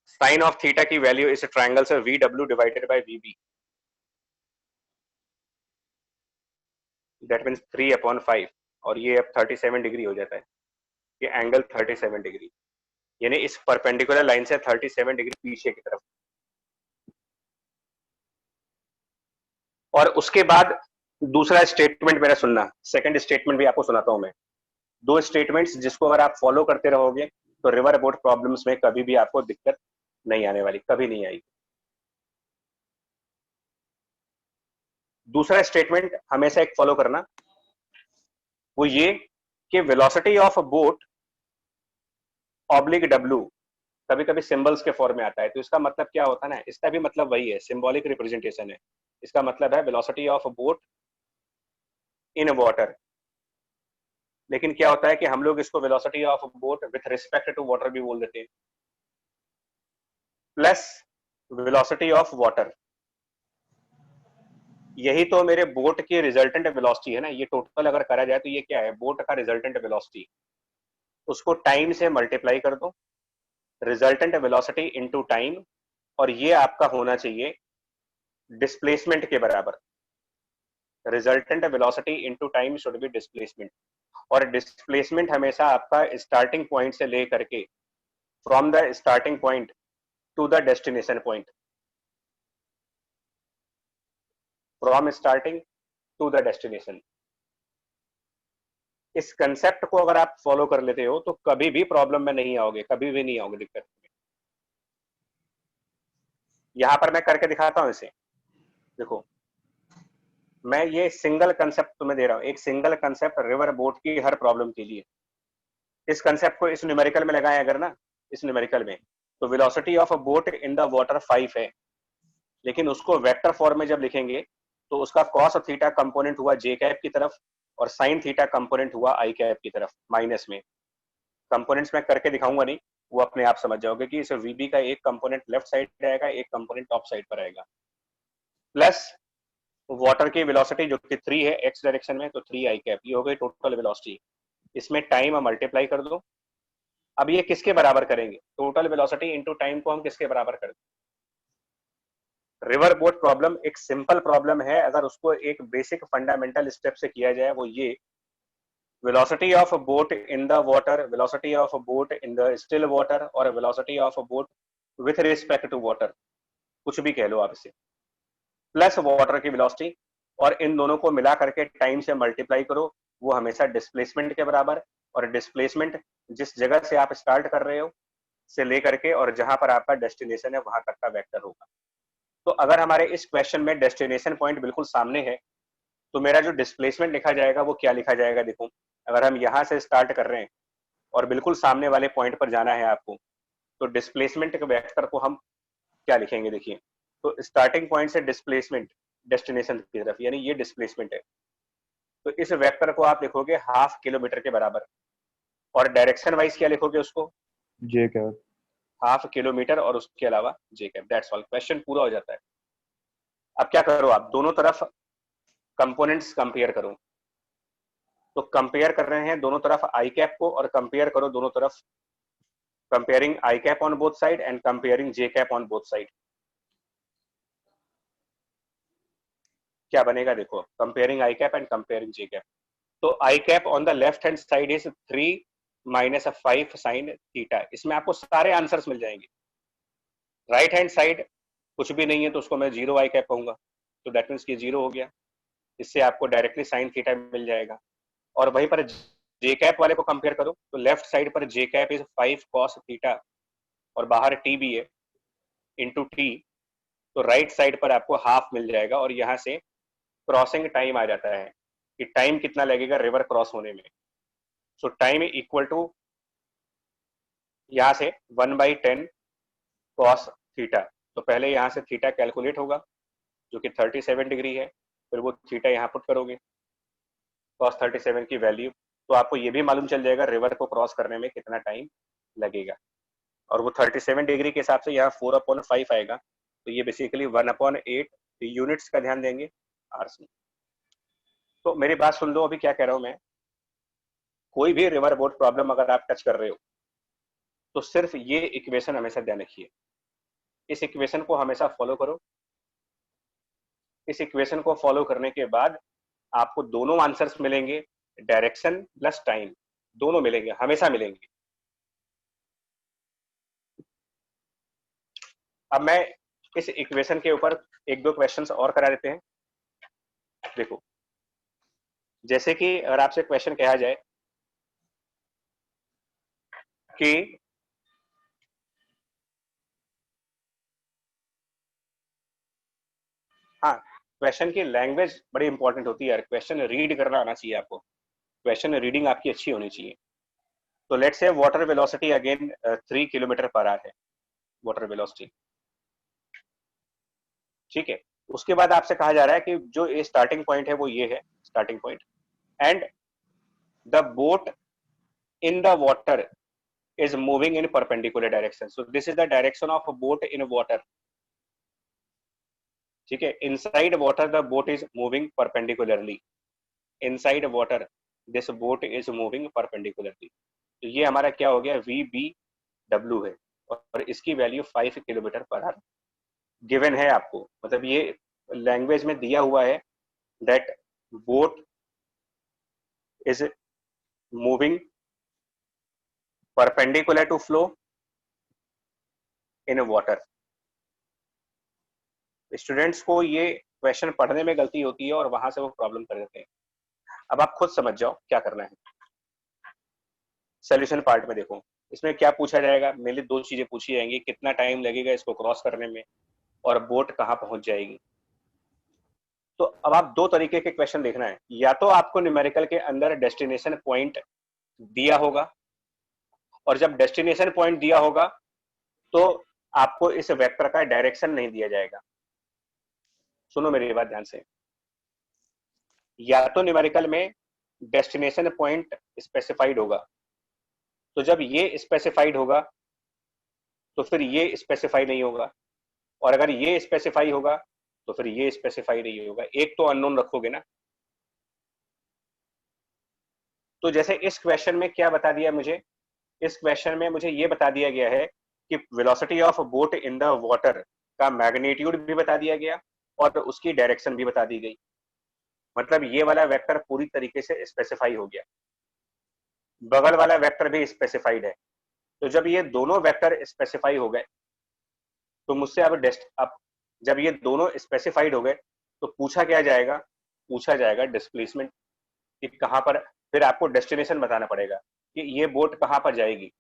साइन ऑफ थीटा की वैल्यू इस ट्रायंगल से VW divided by VB, that means 3/5, और ये अब 37 डिग्री हो जाता है, ये एंगल 37 डिग्री, यानी इस परपेंडिकुलर लाइन से 37 डिग्री पीछे की तरफ। और उसके बाद दूसरा स्टेटमेंट मेरा सुनना, सेकंड स्टेटमेंट भी आपको सुनाता हूं मैं। दो स्टेटमेंट्स जिसको अगर आप फॉलो करते रहोगे तो रिवर बोट प्रॉब्लम्स में कभी भी आपको दिक्कत नहीं आने वाली, कभी नहीं आएगी। दूसरा स्टेटमेंट हमेशा एक फॉलो करना, वो ये कि velocity of boat oblique W कभी कभी सिंबल्स के फॉर्म में आता है। तो इसका मतलब क्या होता है ना, इसका भी मतलब वही है, सिंबॉलिक रिप्रेजेंटेशन है। इसका मतलब है velocity of boat in water, लेकिन क्या होता है कि हम लोग इसको velocity of boat with respect to water भी बोल देते हैं, प्लस वेलोसिटी ऑफ वाटर। यही तो मेरे बोट की रिजल्टेंट वेलोसिटी है ना, ये टोटल अगर करा जाए तो ये क्या है, बोट का रिजल्टेंट वेलोसिटी, उसको टाइम से मल्टीप्लाई कर दो, रिजल्टेंट वेलोसिटी इनटू टाइम, और ये आपका होना चाहिए डिस्प्लेसमेंट के बराबर। Resultant velocity into time should be displacement, और डिस्प्लेसमेंट हमेशा आपका स्टार्टिंग पॉइंट से लेकर के from the starting point to the destination point, from starting to the destination. इस कंसेप्ट को अगर आप फॉलो कर लेते हो तो कभी भी प्रॉब्लम में नहीं आओगे, कभी भी नहीं आओगे दिक्कत में। यहां पर मैं करके दिखाता हूं इसे, देखो मैं ये सिंगल कंसेप्ट तुम्हें दे रहा हूं, एक सिंगल कंसेप्ट रिवर बोट की हर प्रॉब्लम के लिए। इस कंसेप्ट को इस न्यूमेरिकल में लगाएं अगर ना, इस न्यूमेरिकल में, तो velocity of a boat in the water 5 है, लेकिन उसको वेक्टर फॉर्म में जब लिखेंगे तो उसका कॉस थीटा कंपोनेंट हुआ जे कैप की तरफ और साइन थीटा कंपोनेंट हुआ आई कैप की तरफ माइनस में। कंपोनेंट्स मैं करके दिखाऊंगा नहीं, वो अपने आप समझ जाओगे कि इस वीबी का एक कंपोनेंट लेफ्ट साइड आएगा, एक कंपोनेंट टॉप साइड पर आएगा, प्लस वाटर की वेलोसिटी जो कि 3 है एक्स डायरेक्शन में, तो 3 आई कैप, ये हो गई टोटल वेलोसिटी। इसमें टाइम मल्टीप्लाई कर दो। अब ये किसके बराबर करेंगे, टोटल वेलोसिटी इनटू टाइम को हम किसके बराबर कर दें। रिवर बोट प्रॉब्लम एक सिंपल प्रॉब्लम है, अगर उसको एक बेसिक फंडामेंटल स्टेप से किया जाए, वो ये velocity of a boat in the water, velocity of a boat in the still water और velocity of a boat with respect to water, कुछ भी कह लो आप इसे, प्लस वाटर की वेलोसिटी, और इन दोनों को मिला करके टाइम से मल्टीप्लाई करो, वो हमेशा डिस्प्लेसमेंट के बराबर। और डिस्प्लेसमेंट जिस जगह से आप स्टार्ट कर रहे हो से लेकर के और जहां पर आपका डेस्टिनेशन है वहां तक का वेक्टर होगा। तो अगर हमारे इस क्वेश्चन में डेस्टिनेशन पॉइंट बिल्कुल सामने है, तो मेरा जो डिस्प्लेसमेंट लिखा जाएगा वो क्या लिखा जाएगा, देखो अगर हम यहाँ से स्टार्ट कर रहे हैं और बिल्कुल सामने वाले पॉइंट पर जाना है आपको, तो डिस्प्लेसमेंट के वेक्टर को हम क्या लिखेंगे, देखिए तो स्टार्टिंग पॉइंट से डिस्प्लेसमेंट डेस्टिनेशन की तरफ, यानी ये डिस्प्लेसमेंट है, तो इस वेक्टर को आप लिखोगे हाफ किलोमीटर के बराबर, और डायरेक्शन वाइज क्या लिखोगे उसको, जे कैप, हाफ किलोमीटर और उसके अलावा जे कैप, दैट्स ऑल, क्वेश्चन पूरा हो जाता है। अब क्या करो, आप दोनों तरफ कंपोनेंट्स कंपेयर करो, तो कंपेयर कर रहे हैं दोनों तरफ आई कैप को, और कंपेयर करो दोनों तरफ, comparing I cap on both side and comparing J cap on both side, क्या बनेगा देखो, comparing I cap and comparing J cap. तो I cap on the left hand side is 3 minus 5 sine theta, इसमें आपको सारे आंसर्स मिल जाएंगे। राइट हैंड साइड कुछ भी नहीं है तो उसको मैं 0 आई कैप कहूंगा, तो दैट मीन्स कि 0 हो गया, इससे आपको डायरेक्टली साइन थीटा मिल जाएगा। और वहीं पर जे कैप वाले को कंपेयर करो, तो लेफ्ट साइड पर जे कैप इज 5 कॉस थीटा और बाहर टी भी है इंटू टी, तो राइट साइड पर आपको हाफ मिल जाएगा। और यहाँ से क्रॉसिंग टाइम आ जाता है कि टाइम कितना लगेगा रिवर क्रॉस होने में, सो टाइम इक्वल टू यहाँ से 1/10 कॉस थीटा। तो पहले यहाँ से थीटा कैलकुलेट होगा जो कि 37 डिग्री है, फिर वो थीटा यहाँ पुट करोगे कॉस 37 की वैल्यू, तो आपको ये भी मालूम चल जाएगा रिवर को क्रॉस करने में कितना टाइम लगेगा। और वो 37 डिग्री के हिसाब से यहाँ 4/5 आएगा, तो ये बेसिकली 1/8 यूनिट्स का ध्यान देंगे आर्स में। तो मेरी बात सुन लो, अभी क्या कह रहा हूं मैं, कोई भी रिवर बोट प्रॉब्लम अगर आप टच कर रहे हो तो सिर्फ ये इक्वेशन हमेशा ध्यान रखिए, इस इक्वेशन को हमेशा फॉलो करो। इस इक्वेशन को फॉलो करने के बाद आपको दोनों आंसर्स मिलेंगे, डायरेक्शन प्लस टाइम दोनों मिलेंगे, हमेशा मिलेंगे। अब मैं इस इक्वेशन के ऊपर एक दो क्वेश्चंस और करा देते हैं। देखो जैसे कि अगर आपसे क्वेश्चन कहा जाए कि हाँ, क्वेश्चन की लैंग्वेज बड़ी इंपॉर्टेंट होती है यार, क्वेश्चन रीड करना आना चाहिए आपको, क्वेश्चन रीडिंग आपकी अच्छी होनी चाहिए। तो let's say water velocity again 3 kilometre per our है वाटर वेलोसिटी, ठीक है। उसके बाद आपसे कहा जा रहा है कि जो ये स्टार्टिंग पॉइंट है वो ये है starting point, and the boat in the water is moving in perpendicular direction, so this is the direction of a boat in water, ठीक है। inside water the boat is moving perpendicularly, inside water this boat is moving perpendicularly, तो ये हमारा क्या हो गया, VBW है, और इसकी value 5 kilometre per our given है आपको, मतलब ये लैंग्वेज में दिया हुआ है that boat is moving perpendicular to flow in water। Students को ये क्वेश्चन पढ़ने में गलती होती है और वहां से वो प्रॉब्लम कर देते हैं। अब आप खुद समझ जाओ क्या करना है। सॉल्यूशन पार्ट में देखो, इसमें क्या पूछा जाएगा, मेरे दो चीजें पूछी जाएंगी, कितना टाइम लगेगा इसको क्रॉस करने में और बोट कहाँ पहुंच जाएगी। तो अब आप दो तरीके के क्वेश्चन देखना है, या तो आपको न्यूमेरिकल के अंदर डेस्टिनेशन पॉइंट दिया होगा, और जब डेस्टिनेशन पॉइंट दिया होगा तो आपको इस वेक्टर का डायरेक्शन नहीं दिया जाएगा। सुनो मेरी बात ध्यान से, या तो न्यूमेरिकल में डेस्टिनेशन पॉइंट स्पेसिफाइड होगा, तो जब ये स्पेसिफाइड होगा तो फिर ये स्पेसिफाई नहीं होगा, और अगर ये स्पेसिफाई होगा तो फिर ये स्पेसिफाई नहीं होगा। एक तो अननोन रखोगे ना। तो जैसे इस क्वेश्चन में क्या बता दिया मुझे, इस क्वेश्चन में मुझे ये बता दिया गया है कि velocity of boat in the water का मैग्नीट्यूड भी बता दिया गया और उसकी डायरेक्शन भी बता दी गई। मतलब ये वाला वेक्टर पूरी तरीके से स्पेसिफाई हो गया, बगल वाला वेक्टर भी स्पेसिफाइड है। तो जब ये दोनों वेक्टर स्पेसिफाई हो गए तो मुझसे अब जब ये दोनों स्पेसिफाइड हो गए तो पूछा क्या जाएगा, पूछा जाएगा डिस्प्लेसमेंट कि कहां पर, फिर आपको डेस्टिनेशन बताना पड़ेगा कि ये बोट कहां पर जाएगी,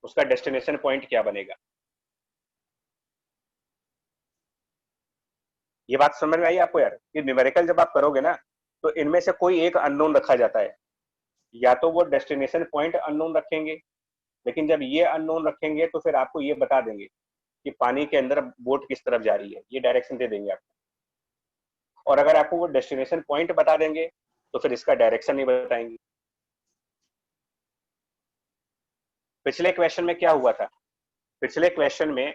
उसका डेस्टिनेशन पॉइंट क्या बनेगा। ये बात समझ में आई आपको यार कि न्यूमेरिकल जब आप करोगे ना तो इनमें से कोई एक अननोन रखा जाता है, या तो वो डेस्टिनेशन पॉइंट अननोन रखेंगे, लेकिन जब ये अननोन रखेंगे तो फिर आपको ये बता देंगे कि पानी के अंदर बोट किस तरफ जा रही है, ये डायरेक्शन दे देंगे आपको। और अगर आपको वो डेस्टिनेशन पॉइंट बता देंगे तो फिर इसका डायरेक्शन नहीं बताएंगे। पिछले क्वेश्चन में क्या हुआ था, पिछले क्वेश्चन में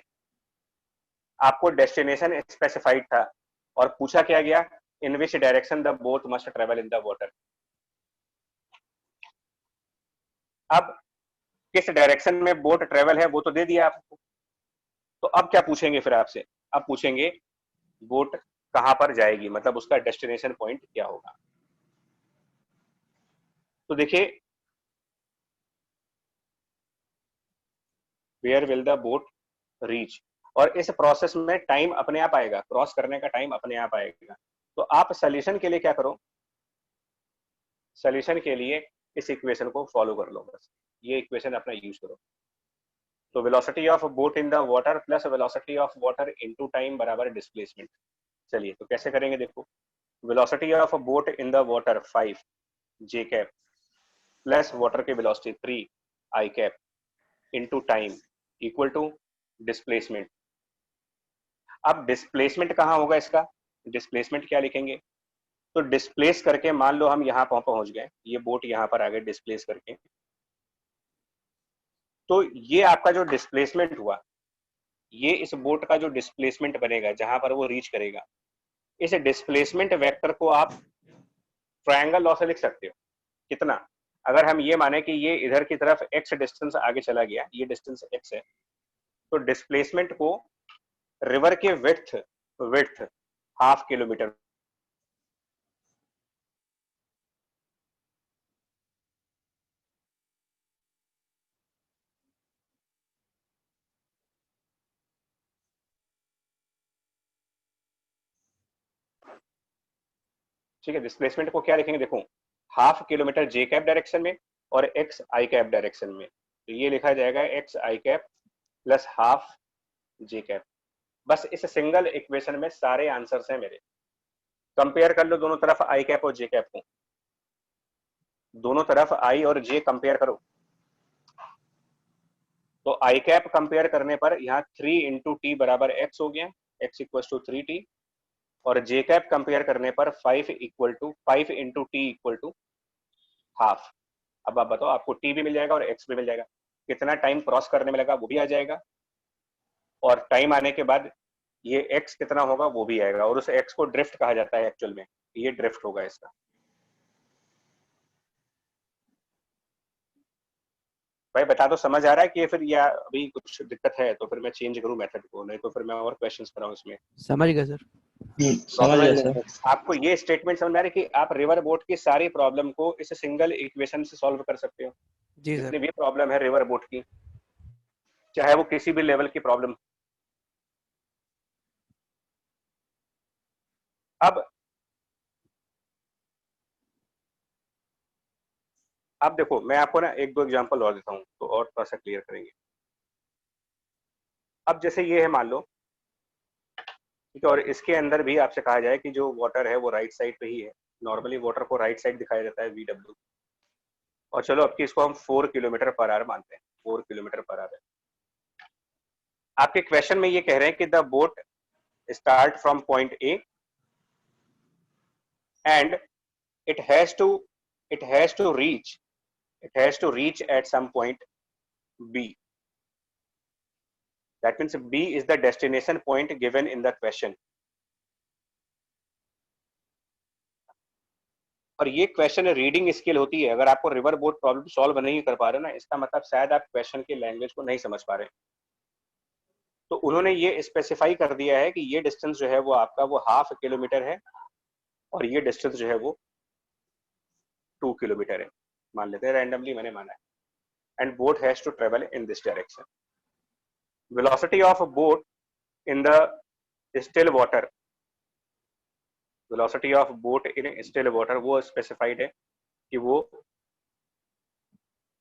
आपको डेस्टिनेशन स्पेसिफाइड था और पूछा क्या गया, in which direction the boat must travel in the water. अब किस डायरेक्शन में बोट ट्रेवल है वो तो दे दिया आपको, तो अब क्या पूछेंगे फिर आपसे, अब पूछेंगे बोट कहां पर जाएगी, मतलब उसका डेस्टिनेशन पॉइंट क्या होगा। तो देखिए, where will the boat reach, और इस प्रोसेस में टाइम अपने आप आएगा, क्रॉस करने का टाइम अपने आप आएगा। तो आप सोल्यूशन के लिए क्या करो, सोल्यूशन के लिए इस इक्वेशन को फॉलो कर लो, बस ये इक्वेशन अपना यूज करो। तो velocity of boat in the water plus velocity of water into time बराबर डिस्प्लेसमेंट। चलिए तो कैसे करेंगे, देखो velocity of boat in the water 5 J cap plus water की velocity 3 I cap into time equal to displacement. अब डिस्प्लेसमेंट कहाँ होगा इसका, डिस्प्लेसमेंट क्या लिखेंगे, तो डिस्प्लेस करके मान लो हम यहाँ पहुंच गए, ये बोट यहाँ पर आ गए डिस्प्लेस करके, तो ये आपका जो डिस्प्लेसमेंट हुआ, ये इस बोट का जो डिस्प्लेसमेंट बनेगा जहां पर वो रीच करेगा, इस डिस्प्लेसमेंट वेक्टर को आप ट्रायंगल लॉ से लिख सकते हो। कितना, अगर हम ये माने कि ये इधर की तरफ x डिस्टेंस आगे चला गया, ये डिस्टेंस x है, तो डिस्प्लेसमेंट को रिवर के विड्थ विड्थ हाफ किलोमीटर, ठीक है, डिस्प्लेसमेंट को क्या लिखेंगे, देखो हाफ किलोमीटर जे कैप डायरेक्शन में और x आई कैप डायरेक्शन में, तो ये लिखा जाएगा x आई कैप प्लस हाफ जे कैप। बस इस सिंगल इक्वेशन में सारे आंसर्स हैं मेरे। कंपेयर कर लो दोनों तरफ आई कैप और जे कैप को, दोनों तरफ आई और जे कंपेयर करो, तो आई कैप कंपेयर करने पर यहाँ 3 इंटू टी बराबर x हो गया, x इक्वल टू 3t, और जे कैप कंपेयर करने पर 5 into T equal to half. अब आप बताओ, आपको टी भी मिल जाएगा और x भी मिल जाएगा, कितना टाइम क्रॉस करने में लगा वो भी आ जाएगा, और टाइम आने के बाद ये x कितना होगा वो भी आएगा, और उस x को ड्रिफ्ट कहा जाता है एक्चुअल में, ये ड्रिफ्ट होगा इसका। भाई बता दो समझ आ रहा है कि फिर या अभी कुछ दिक्कत है तो फिर मैं चेंज करूं मेथड को, नहीं तो फिर मैं और क्वेश्चंस कराऊं इसमें। समझ गए सर। समझ गया सर। आपको ये स्टेटमेंट समझ में आ रहा है कि आप रिवर बोट की सारी प्रॉब्लम को इस सिंगल इक्वेशन से सॉल्व कर सकते हो, जी जितनी सर। भी प्रॉब्लम है रिवर बोट की, चाहे वो किसी भी लेवल की प्रॉब्लम। अब देखो मैं आपको ना एक दो एग्जांपल और देता हूँ तो और थोड़ा सा क्लियर करेंगे। अब जैसे ये है मान लो, ठीक है, और इसके अंदर भी आपसे कहा जाए कि जो वाटर है वो राइट साइड पे ही है, नॉर्मली वाटर को राइट साइड दिखाया जाता है VW, और चलो अब की इसको हम 4 किलोमीटर पर आवर मानते हैं, 4 किलोमीटर पर आवर। आपके क्वेश्चन में ये कह रहे हैं कि the boat start from point A and it has to it has to reach it has to reach at some point B, that means B is the destination point given in the question. और ये क्वेश्चन रीडिंग स्किल होती है। अगर आपको रिवर बोट प्रॉब्लम सॉल्व नहीं कर पा रहे ना, इसका मतलब शायद आप क्वेश्चन की लैंग्वेज को नहीं समझ पा रहे। तो उन्होंने ये स्पेसिफाई कर दिया है कि ये डिस्टेंस जो है वो आपका वो 1/2 किलोमीटर है और ये डिस्टेंस जो है वो 2 किलोमीटर है, मान लेते हैं रैंडमली, मैंने माना है। And boat has to travel in this direction. Velocity of boat in the still water, velocity of boat in still water वो स्पेसिफाइड है कि वो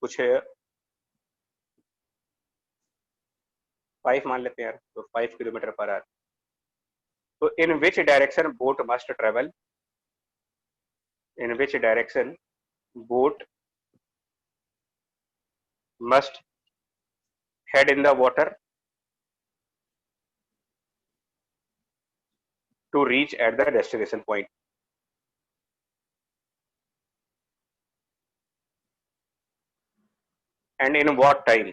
कुछ 5 मान लेते हैं यार, तो 5 किलोमीटर पर आवर। तो in which direction boat must travel, in which direction boat must head in the water to reach at the destination point. And in what time,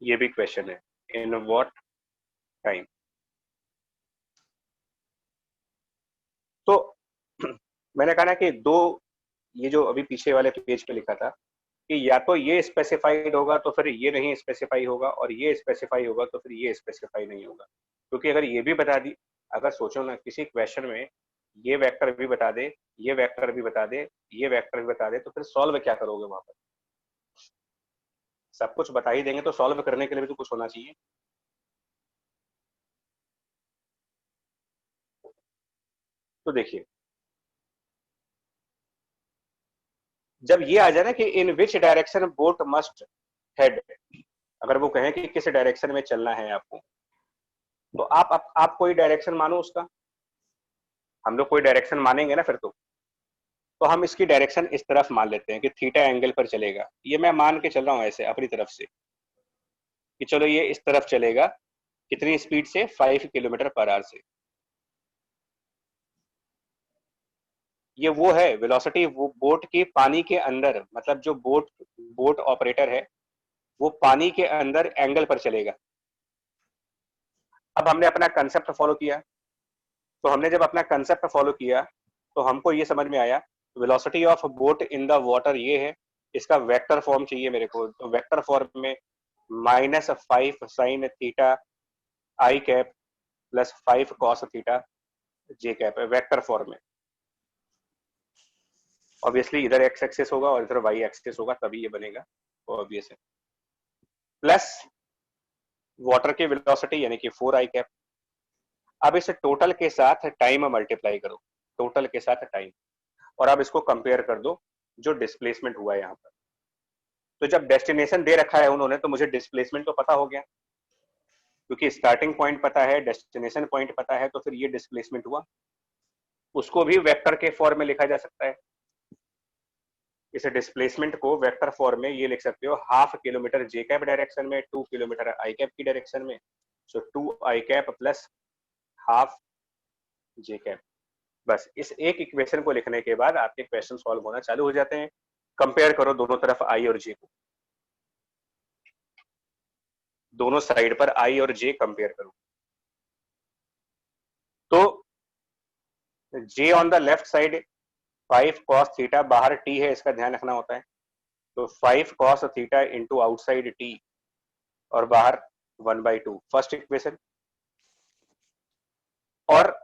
ये भी क्वेश्चन है, in what time। तो मैंने कहा ना कि दो, ये जो अभी पीछे वाले पेज पे लिखा था कि या तो ये स्पेसिफाइड होगा तो फिर ये नहीं स्पेसिफाई होगा, और ये स्पेसिफाई होगा तो फिर ये स्पेसिफाई नहीं होगा। क्योंकि अगर ये भी बता दी, अगर सोचो ना किसी क्वेश्चन में ये वेक्टर भी बता दे, ये वेक्टर भी बता दे, ये वेक्टर भी बता दे, तो फिर सॉल्व क्या करोगे वहां पर? सब कुछ बता ही देंगे तो सॉल्व करने के लिए भी तो कुछ होना चाहिए। तो देखिए, जब ये आ जाए ना कि in which direction boat must head, अगर वो कहें कि किस डायरेक्शन में चलना है आपको, तो आप कोई डायरेक्शन मानो उसका, हम लोग कोई डायरेक्शन मानेंगे ना फिर। तो हम इसकी डायरेक्शन इस तरफ मान लेते हैं कि थीटा एंगल पर चलेगा। ये मैं मान के चल रहा हूं ऐसे अपनी तरफ से कि चलो ये इस तरफ चलेगा, कितनी स्पीड से, 5 किलोमीटर पर आवर से। ये वो है वेलोसिटी, वो बोट के पानी के अंदर, मतलब जो बोट ऑपरेटर है वो पानी के अंदर एंगल पर चलेगा। अब हमने अपना कंसेप्ट फॉलो किया, तो हमने जब अपना कंसेप्ट फॉलो किया तो हमको ये समझ में आया velocity of boat in the water ये है, इसका वेक्टर फॉर्म चाहिए मेरे को। तो वेक्टर फॉर्म में -5 साइन थीटा आई कैप प्लस 5 कॉस थीटा जे कैप है, वेक्टर फॉर्म में। ऑब्वियसली इधर एक्स एक्सिस होगा और इधर वाई एक्सिस होगा, तभी ये बनेगा, तो ऑब्वियस है। प्लस वाटर की वेलोसिटी यानी कि 4 आई कैप। अब इसे टोटल के साथ टाइम मल्टीप्लाई करो, टोटल के साथ टाइम, और अब इसको कंपेयर कर दो जो डिस्प्लेसमेंट हुआ है यहाँ पर। तो जब डेस्टिनेशन दे रखा है उन्होंने, तो मुझे डिस्प्लेसमेंट तो पता हो गया, क्योंकि स्टार्टिंग पॉइंट पता है, डेस्टिनेशन पॉइंट पता है, तो फिर ये डिस्प्लेसमेंट हुआ। उसको भी वेक्टर के फॉर्म में लिखा जा सकता है। इस डिस्प्लेसमेंट को वेक्टर फॉर्म में ये लिख सकते हो, 1/2 किलोमीटर जे कैप डायरेक्शन में, 2 किलोमीटर आई कैप की डायरेक्शन में। सो 2 आई कैप प्लस 1/2 जे कैप। बस इस एक इक्वेशन को लिखने के बाद आपके क्वेश्चन सॉल्व होना चालू हो जाते हैं। कंपेयर करो दोनों तरफ आई और जे को, दोनों साइड पर आई और जे कंपेयर करो। तो J on the left side 5 cos theta, बाहर t है इसका ध्यान रखना होता है, तो 5 cos theta into outside t और बाहर 1/2, फर्स्ट इक्वेशन। और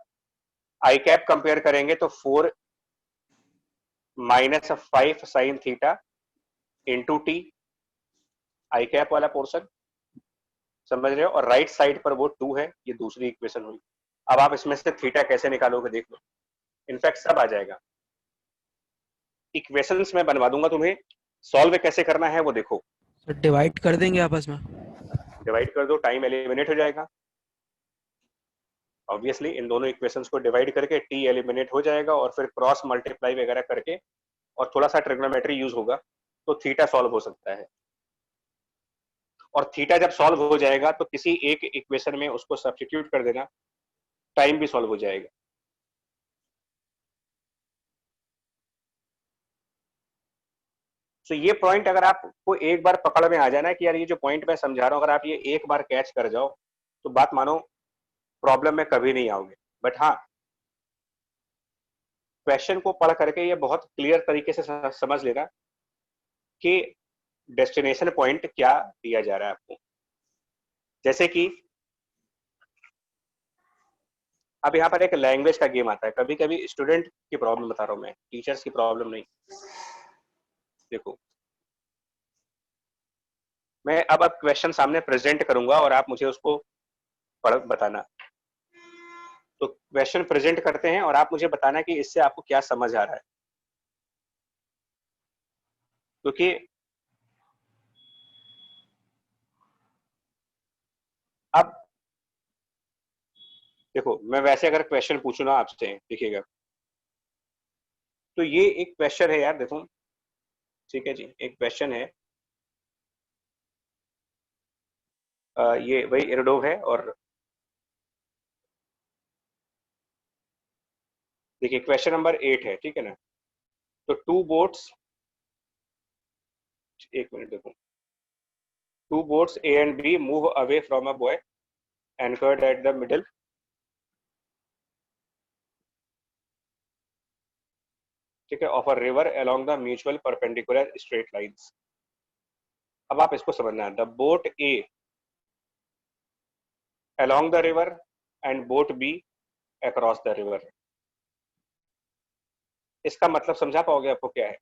आई कैप कंपेयर करेंगे तो 4 -5 साइन थीटा इंटू टी, आई कैप वाला पोर्शन, समझ रहे हो। और राइट साइड पर वो 2 है, ये दूसरी इक्वेशन हुई। अब आप इसमें से थीटा कैसे निकालोगे देख लो, इनफैक्ट सब आ जाएगा। इक्वेशंस में बनवा दूंगा तुम्हें, सॉल्व कैसे करना है वो देखो। सर डिवाइड कर देंगे आपस में? डिवाइड कर दो, टाइम एलिमिनेट हो जाएगा। ऑब्वियसली इन दोनों इक्वेशंस को डिवाइड करके टी एलिमिनेट हो जाएगा, और फिर क्रॉस मल्टीप्लाई वगैरह करके और थोड़ा सा ट्रिग्नोमेट्री यूज होगा तो थीटा सॉल्व हो सकता है। और थीटा जब सॉल्व हो जाएगा तो किसी एक इक्वेशन में उसको सब्स्टिट्यूट कर देना, टाइम भी सॉल्व हो जाएगा। तो ये पॉइंट अगर आपको एक बार पकड़ में आ जाना है कि यार ये जो पॉइंट मैं समझा रहा हूं, अगर आप ये एक बार कैच कर जाओ तो बात मानो प्रॉब्लम में कभी नहीं आओगे। बट हाँ, क्वेश्चन को पढ़ करके ये बहुत क्लियर तरीके से समझ लेना कि डेस्टिनेशन पॉइंट क्या दिया जा रहा है आपको। जैसे कि अब यहाँ पर एक लैंग्वेज का गेम आता है। कभी कभी स्टूडेंट की प्रॉब्लम बता रहा हूँ मैं, टीचर्स की प्रॉब्लम नहीं। देखो, मैं अब क्वेश्चन सामने प्रेजेंट करूंगा और आप मुझे उसको पढ़ बताना। तो क्वेश्चन प्रेजेंट करते हैं और आप मुझे बताना कि इससे आपको क्या समझ आ रहा है। क्योंकि अब देखो, मैं वैसे अगर क्वेश्चन पूछूं ना आपसे, देखिएगा, तो ये एक क्वेश्चन है यार, देखो, ठीक है जी, एक क्वेश्चन है। ये वही इरडोव है और देखिए क्वेश्चन नंबर 8 है, ठीक है ना। तो टू बोट्स, एक मिनट देखो, two boats A and B move away from a buoy anchored at the middle, ठीक है, of a river along the mutual perpendicular straight lines. अब आप इसको समझना, the boat A along the river and boat B across the river। इसका मतलब समझा पाओगे आपको क्या है?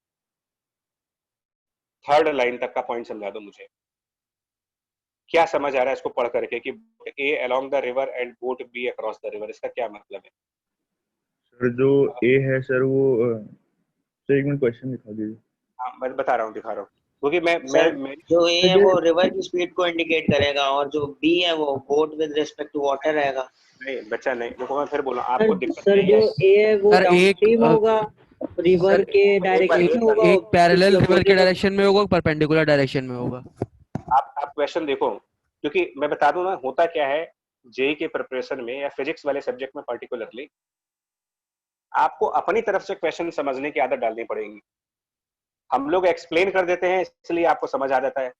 थर्ड लाइन तक का पॉइंट समझा दो मुझे, क्या समझ आ रहा है इसको पढ़ करके कि boat A along the river and boat B across the river, इसका क्या मतलब है? सर जो ए है सर वो सर एक मिनट क्वेश्चन दिखा दीजिए। हाँ, मैं बता रहा हूँ, दिखा रहा हूँ, क्योंकि सर मैं जो ए है जो वो रिवर की स्पीड को इंडिकेट करेगा और जो बी है वो boat with respect to water रहेगा। नहीं बच्चा, नहीं देखो, मैं फिर बोला सर आपको दिक्कत सर नहीं जो है। ए है वो सर डाउनस्ट्रीम होगा, रिवर सर के एक बार डायरेक्शन एक में बार होगा, एक पैरेलल रिवर के अपोजिट। डायरेक्शन में होगा, परपेंडिकुलर डायरेक्शन में होगा। आप क्वेश्चन देखो, क्योंकि मैं बता दूं ना, होता क्या है जेई के प्रिपरेशन में या फिजिक्स वाले सब्जेक्ट में पर्टिकुलरली, आपको अपनी तरफ से क्वेश्चन समझने की आदत डालनी पड़ेगी। हम लोग एक्सप्लेन कर देते हैं इसलिए आपको समझ आ जाता है,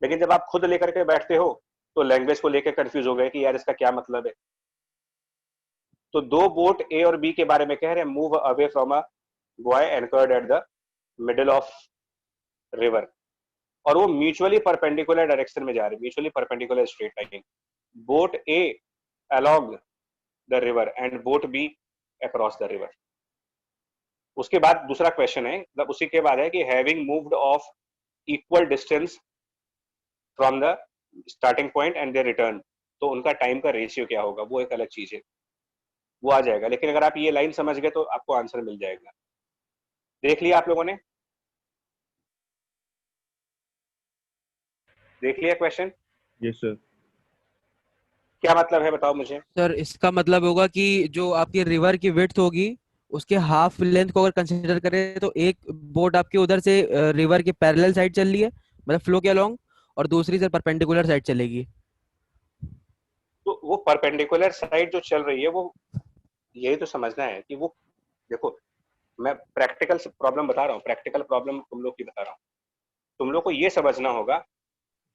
लेकिन जब आप खुद लेकर के बैठते हो तो लैंग्वेज को लेकर कंफ्यूज हो गए कि यार इसका क्या मतलब है। तो दो बोट ए और बी के बारे में कह रहे हैं, move away from a buoy anchored at the middle of river, और वो म्यूचुअली परपेंडिकुलर डायरेक्शन में जा रहे हैं, mutually perpendicular straight line. Boat a along the river and boat B across the river. उसके बाद दूसरा क्वेश्चन है, मतलब उसी के बाद है कि having moved of equal distance from the starting point and they return, तो उनका टाइम का रेशियो क्या होगा, वो एक अलग चीज है, वो आ जाएगा। लेकिन अगर आप ये लाइन समझ गए तो आपको आंसर मिल जाएगा। देख लिया आप लोगों ने? देख लिया क्वेश्चन? Yes sir. क्या मतलब है बताओ मुझे? सर इसका मतलब होगा कि जो आपकी रिवर की विड्थ होगी उसके हाफ लेंथ को अगर कंसीडर करें तो एक बोट आपके उधर से रिवर के पैरेलल साइड चल रही है, मतलब फ्लो के अलोंग, और दूसरी से परपेंडिकुलर साइड चलेगी। तो वो परपेंडिकुलर साइड जो चल रही है, वो यही तो समझना है कि वो, देखो मैं प्रैक्टिकल प्रॉब्लम बता रहा हूँ, प्रैक्टिकल प्रॉब्लम तुम लोग की बता रहा हूँ। तुम लोग को ये समझना होगा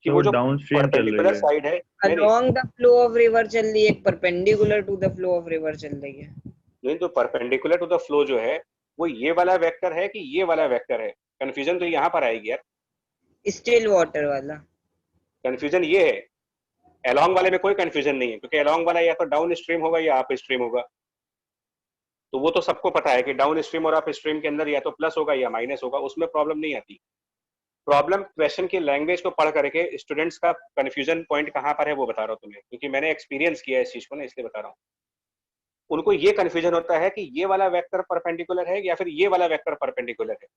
कि तो वो जो डाउन स्ट्रीम चल रही परपेंडिकुलर है। साइड है, नहीं नहीं, along the flow of river चल रही है, एक perpendicular to the flow of river चल रही है। नहीं तो परपेंडिकुलर टू द फ्लो जो है वो ये वाला वेक्टर है कि ये वाला वेक्टर है? कंफ्यूजन तो यहाँ पर आएगी यार, स्टिल वाटर वाला। कंफ्यूजन ये है। अलोंग वाले में कोई कंफ्यूजन नहीं है, क्योंकि अलोंग वाला या तो डाउन स्ट्रीम होगा या अप स्ट्रीम होगा। तो वो तो सबको पता है कि डाउन स्ट्रीम और अप स्ट्रीम के अंदर या तो प्लस होगा या माइनस होगा, उसमें प्रॉब्लम नहीं आती। प्रॉब्लम क्वेश्चन की लैंग्वेज को पढ़ करके स्टूडेंट्स का कंफ्यूजन पॉइंट कहाँ पर है वो बता रहा हूँ तुम्हें, क्योंकि मैंने एक्सपीरियंस किया है इस चीज को ना, इसलिए बता रहा हूँ। उनको ये कंफ्यूजन होता है कि ये वाला वेक्टर परपेंडिकुलर है या फिर ये वाला वेक्टर परपेंडिकुलर है,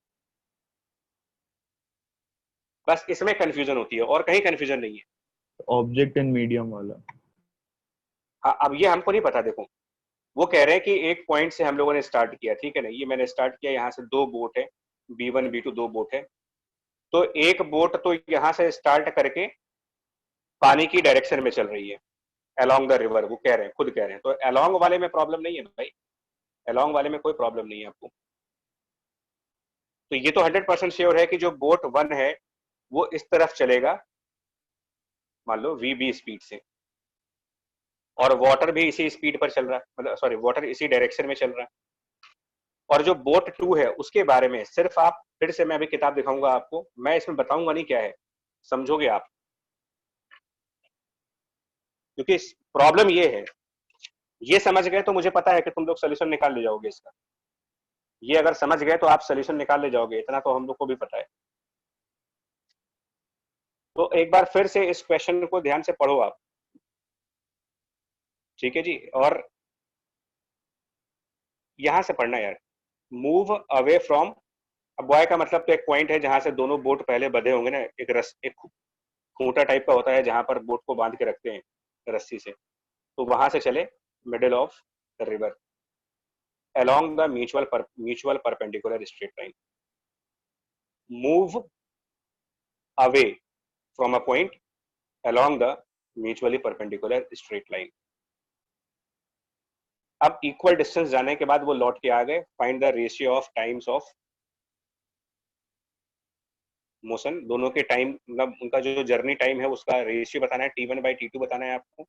बस इसमें कंफ्यूजन होती है और कहीं कंफ्यूजन नहीं है। ऑब्जेक्ट एंड मीडियम वाला। हाँ, अब ये हमको नहीं पता। देखो, वो कह रहे हैं कि एक पॉइंट से हम लोगों ने स्टार्ट किया, ठीक है ना, ये मैंने स्टार्ट किया, यहाँ से दो बोट है, B1 B2 दो बोट है। तो एक बोट तो यहाँ से स्टार्ट करके पानी की डायरेक्शन में चल रही है, अलोंग द रिवर, वो कह रहे हैं, खुद कह रहे हैं। तो अलोंग वाले में प्रॉब्लम नहीं है भाई, अलोंग वाले में कोई प्रॉब्लम नहीं है आपको। तो ये तो 100% श्योर है कि जो बोट 1 है वो इस तरफ चलेगा, मान लो VB स्पीड से, और वाटर भी इसी स्पीड पर चल रहा है, मतलब सॉरी वाटर इसी डायरेक्शन में चल रहा है। और जो बोट 2 है उसके बारे में सिर्फ आप, फिर से मैं अभी किताब दिखाऊंगा आपको, मैं इसमें बताऊंगा नहीं क्या है, समझोगे आप, क्योंकि प्रॉब्लम ये है, ये समझ गए तो मुझे पता है कि तुम लोग सोल्यूशन निकाल ले जाओगे इसका। ये अगर समझ गए तो आप सोल्यूशन निकाल ले जाओगे, इतना तो हम लोग को भी पता है। तो एक बार फिर से इस क्वेश्चन को ध्यान से पढ़ो आप, ठीक है जी। और यहां से पढ़ना यार, मूव अवे फ्रॉम, अब बॉय का मतलब तो एक पॉइंट है जहां से दोनों बोट पहले बंधे होंगे ना, एक खूंटा टाइप का होता है जहां पर बोट को बांध के रखते हैं रस्सी से, तो वहां से चले middle of the river along the mutual perpendicular straight line, move away from a point along the mutually perpendicular straight line। अब इक्वल डिस्टेंस जाने के बाद वो लौट के आ गए, find the ratio of times of motion, दोनों के टाइम, मतलब उनका जो जर्नी टाइम है उसका रेशियो बताना है, T1 by T2 बताना है आपको,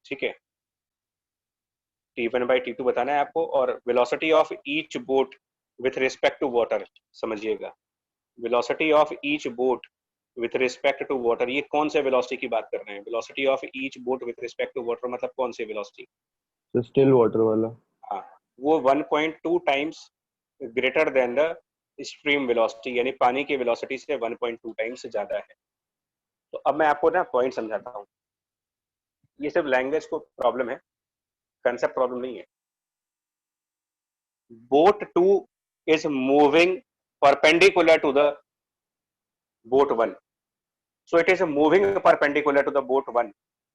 ठीक है, T1 by T2 बताना है आपको। और velocity of each boat with respect to water, समझिएगा, velocity of each boat with respect to water, ये कौन से वेलोसिटी की बात कर रहे हैं? Velocity of each boat with respect to water मतलब कौन सी वेलोसिटी? तो स्टिल वाटर वाला, हाँ, वो 1.2 times greater than the stream velocity, यानी पानी की वेलोसिटी से 1.2 टाइम्स ज्यादा है। तो अब मैं आपको ना पॉइंट समझाता हूँ, ये सिर्फ लैंग्वेज को प्रॉब्लम है, कंसेप्ट प्रॉब्लम नहीं है। Boat 2 is moving perpendicular to the boat 1, so it is moving perpendicular to the boat 1,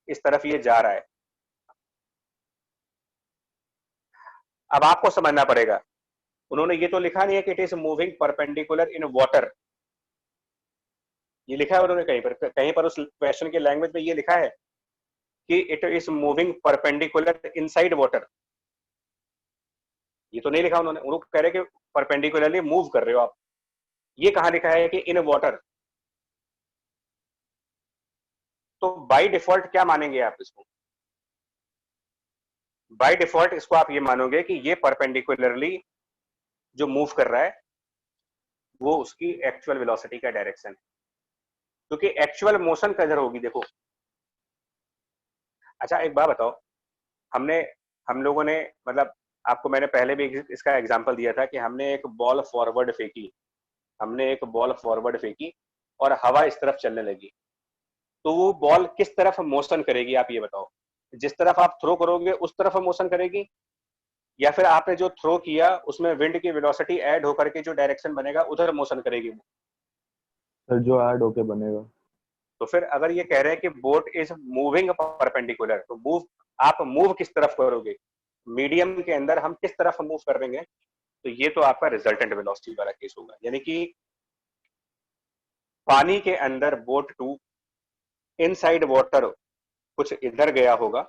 इस तरफ ये जा रहा है। अब आपको समझना पड़ेगा, उन्होंने ये तो लिखा नहीं है कि it is moving perpendicular in water, ये लिखा है उन्होंने कहीं पर उस क्वेश्चन की लैंग्वेज में ये लिखा है कि it is moving perpendicular inside water, ये तो नहीं लिखा उन्होंने। उन्होंने कह रहे कि परपेंडिकुलरली मूव कर रहे हो आप, ये कहां लिखा है कि इन वाटर? तो बाय डिफॉल्ट क्या मानेंगे आप इसको? बाय डिफॉल्ट इसको आप ये मानोगे कि ये परपेंडिकुलरली जो मूव कर रहा है वो उसकी एक्चुअल वेलोसिटी का डायरेक्शन, क्योंकि एक्चुअल मोशन किधर होगी देखो। अच्छा एक बात बताओ, हम लोगों ने, मतलब आपको मैंने पहले भी इसका एग्जांपल दिया था कि हमने एक बॉल फॉरवर्ड फेंकी और हवा इस तरफ चलने लगी, तो वो बॉल किस तरफ मोशन करेगी आप ये बताओ? जिस तरफ आप थ्रो करोगे उस तरफ मोशन करेगी, या फिर आपने जो थ्रो किया उसमें विंड की वेलोसिटी ऐड होकर के जो डायरेक्शन बनेगा उधर मोशन करेगी वो? सर जो ऐड होके बनेगा। तो फिर अगर ये कह रहे हैं कि बोट इज मूविंग परपेंडिकुलर, तो आप मूव किस तरफ करोगे? मीडियम के अंदर हम किस तरफ मूव कर देंगे? तो ये तो आपका रिजल्टेंट वेलोसिटी वाला केस होगा, यानी कि पानी के अंदर बोट 2 इनसाइड वाटर कुछ इधर गया होगा,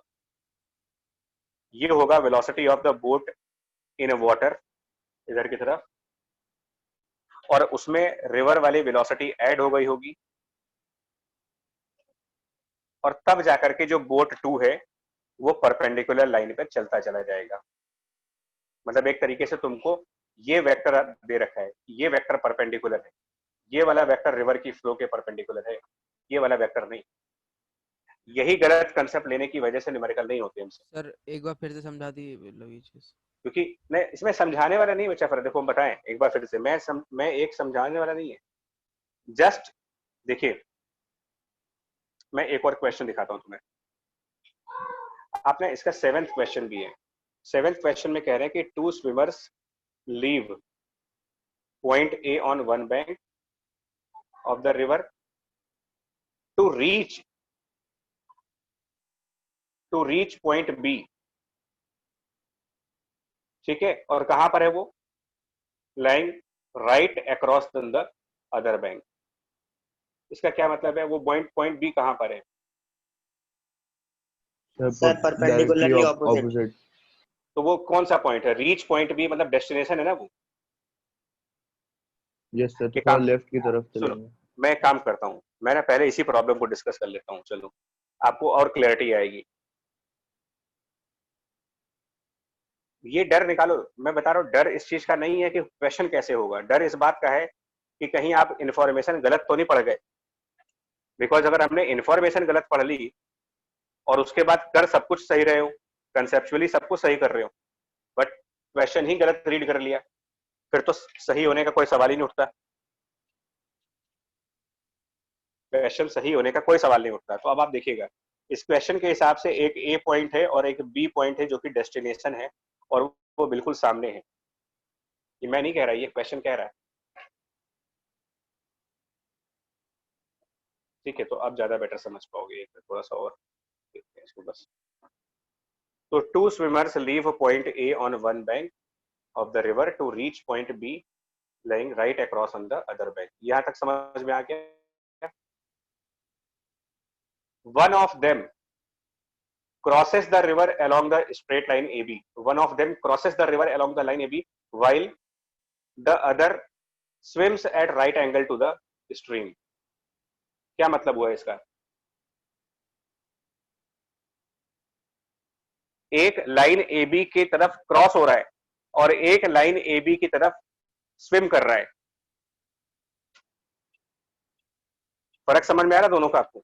ये होगा velocity of the boat in water, इधर की तरफ, और उसमें रिवर वाली वेलोसिटी ऐड हो गई होगी, और तब जाकर के जो बोट 2 है वो परपेंडिकुलर लाइन पर चलता चला जाएगा। मतलब एक तरीके से तुमको ये वेक्टर दे रखा है, ये वेक्टर परपेंडिकुलर है, ये वाला वेक्टर रिवर की फ्लो के परपेंडिकुलर है, ये वाला वेक्टर नहीं। यही गलत कंसेप्ट लेने की वजह से न्यूमेरिकल नहीं होते हमसे। सर एक बार फिर से समझा दी मतलब ये चीज, क्योंकि मैं इसमें समझाने वाला नहीं बचा, फिर देखो बताएं एक बार फिर से, मैं एक समझाने वाला नहीं है, जस्ट देखिए मैं एक और क्वेश्चन दिखाता हूं तुम्हें। आपने इसका 7th क्वेश्चन भी है। 7th क्वेश्चन में कह रहे हैं कि 2 swimmers leave point A on one bank of the river to reach point B, ठीक है, और कहां पर है वो? Lying right across the other bank. इसका क्या मतलब है? वो पॉइंट बी कहां पर है? Sir perpendicularly opposite. तो वो कौन सा पॉइंट है? रीच पॉइंट बी मतलब डेस्टिनेशन है ना वो? यस सर, कि थोड़ा कहाँ? लेफ्ट की तरफ सुनो, चलेंगे। मैं एक काम करता हूँ, मैं ना पहले इसी प्रॉब्लम को डिस्कस कर लेता हूँ, चलो आपको और क्लैरिटी आएगी। ये डर निकालो, मैं बता रहा हूँ डर इस चीज का नहीं है कि क्वेश्चन कैसे होगा, डर इस बात का है कि कहीं आप इंफॉर्मेशन गलत तो नहीं पढ़ गए। बिकॉज अगर हमने इंफॉर्मेशन गलत पढ़ ली और उसके बाद कर सब कुछ सही रहे हो, कंसेप्चुअली सब कुछ सही कर रहे हो, बट क्वेश्चन ही गलत रीड कर लिया, फिर तो सही होने का कोई सवाल ही नहीं उठता, क्वेश्चन सही होने का कोई सवाल नहीं उठता। तो अब आप देखिएगा, इस क्वेश्चन के हिसाब से एक ए पॉइंट है और एक बी पॉइंट है जो कि डेस्टिनेशन है, और वो बिल्कुल सामने है। ये मैं नहीं कह रहा, ये क्वेश्चन कह रहा है। ठीक है, तो आप ज्यादा बेटर समझ पाओगे, थोड़ा सा और देखते हैं इसको बस। तो two swimmers leave point A on one bank of the river to reach point B lying right across on the other bank. यहां तक समझ में आ गया? One of them crosses the river along the straight line AB. One of them crosses the river along the line AB while the other swims at right angle to the stream. क्या मतलब हुआ इसका? एक लाइन AB की तरफ क्रॉस हो रहा है और एक लाइन AB की तरफ स्विम कर रहा है। फर्क समझ में आ रहा दोनों का आपको?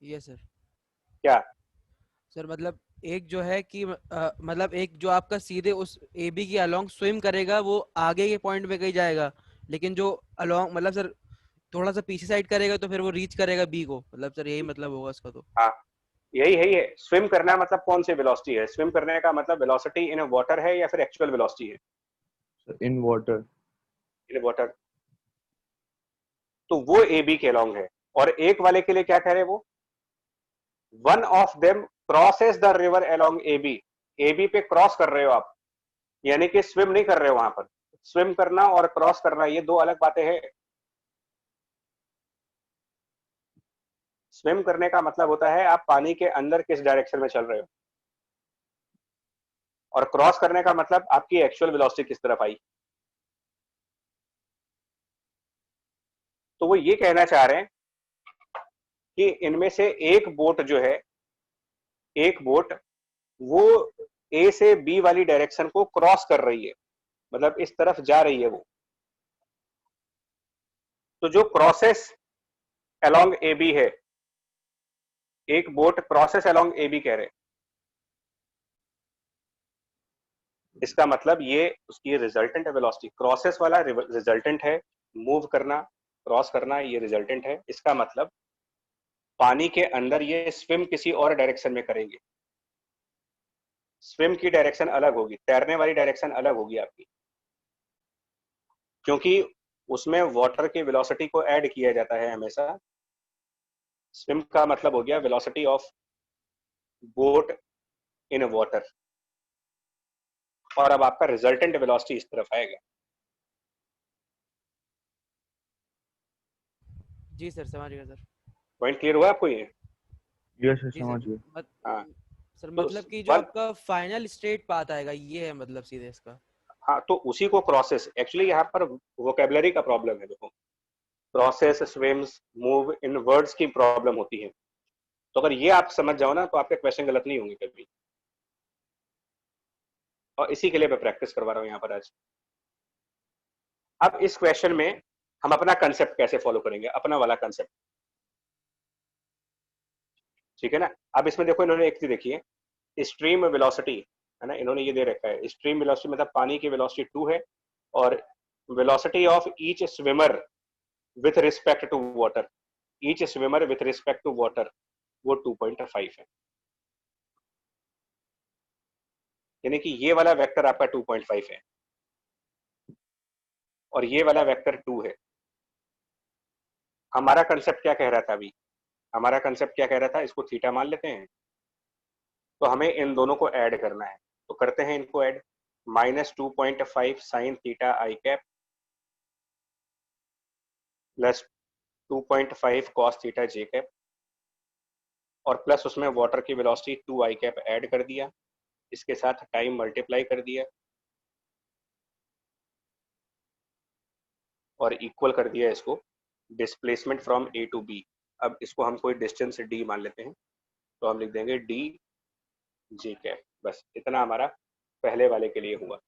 ये सर क्या सर मतलब एक जो है कि मतलब एक जो आपका सीधे उस ए बी के अलोंग स्विम करेगा वो आगे के पॉइंट पे कहीं जाएगा, लेकिन जो अलोंग मतलब सर थोड़ा सा पीछे साइड करेगा तो फिर वो रीच करेगा बी को, मतलब सर यही मतलब होगा इसका। तो हाँ, यही है। स्विम करना मतलब कौन सी वेलोसिटी है? स्विम करने का मतलब वेलोसिटी इन वाटर है या फिर एक्चुअल वेलोसिटी है? In water. In water. तो वो ए बी के अलोंग है, और एक वाले के लिए क्या कह रहे हैं वो? One of them crosses the river along A B. A B पे क्रॉस कर रहे हो आप, यानी कि स्विम नहीं कर रहे हो वहां पर। स्विम करना और क्रॉस करना ये दो अलग बातें हैं। स्विम करने का मतलब होता है आप पानी के अंदर किस डायरेक्शन में चल रहे हो, और क्रॉस करने का मतलब आपकी एक्चुअल वेलोसिटी किस तरफ आई। तो वो ये कहना चाह रहे हैं कि इनमें से एक बोट जो है, एक बोट वो ए से बी वाली डायरेक्शन को क्रॉस कर रही है, मतलब इस तरफ जा रही है वो। तो जो क्रॉसेस अलोंग ए बी है, एक boat crosses along A B कह रहे हैं, इसका मतलब ये उसकी रिजल्टेंट है वेलोसिटी। क्रॉसेस वाला रिजल्टेंट है, मूव करना, क्रॉस करना ये रिजल्टेंट है। इसका मतलब पानी के अंदर ये स्विम किसी और डायरेक्शन में करेंगे। स्विम की डायरेक्शन अलग होगी, तैरने वाली डायरेक्शन अलग होगी आपकी, क्योंकि उसमें वाटर की वेलोसिटी को ऐड किया जाता है हमेशा। स्विम का मतलब हो गया velocity of boat in water, और अब आपका रिजल्टेंट वेलोसिटी इस तरफ आएगा। जी सर समझ गया सर। पॉइंट क्लियर हुआ आपको? ये यस सर, जी समझ सर गए। हाँ, सर तो मतलब कि जो वन, आपका फाइनल स्टेट पाथ आएगा ये है मतलब सीधे इसका। हाँ तो उसी को क्रॉसेस, एक्चुअली यहाँ पर वोकेबलरी का प्रॉब्लम है। देखो, क्रॉसेस, स्विम्स, मूव, इन वर्ड्स की प्रॉब्लम होती है। तो अगर ये आप समझ जाओ ना तो आपके क्वेश्चन गलत नहीं होंगे कभी, और इसी के लिए मैं प्रैक्टिस करवा रहा हूँ यहाँ पर आज। अब इस क्वेश्चन में हम अपना कंसेप्ट कैसे फॉलो करेंगे, अपना वाला कंसेप्ट, ठीक है ना। अब इसमें देखो, इन्होंने एक चीज देखी है, स्ट्रीम वेलोसिटी है ना, इन्होंने ये दे रखा है। स्ट्रीम वेलोसिटी मतलब पानी की वेलोसिटी 2 है, और velocity of each swimmer with respect to water, each swimmer with respect to water वो 2.5 है। यानी कि ये वाला वेक्टर आपका 2.5 है और ये वाला वेक्टर 2 है। हमारा कंसेप्ट क्या कह रहा था अभी? हमारा कंसेप्ट क्या कह रहा था? इसको थीटा मान लेते हैं, तो हमें इन दोनों को ऐड करना है। तो करते हैं इनको ऐड। -2.5 साइन थीटा आई कैप प्लस 2.5 कॉस थीटा जे कैप, और प्लस उसमें वाटर की वेलोसिटी 2 आई कैप ऐड कर दिया, इसके साथ टाइम मल्टीप्लाई कर दिया, और इक्वल कर दिया इसको displacement from A to B. अब इसको हम कोई डिस्टेंस डी मान लेते हैं, तो हम लिख देंगे डी जे कैप। बस इतना हमारा पहले वाले के लिए हुआ।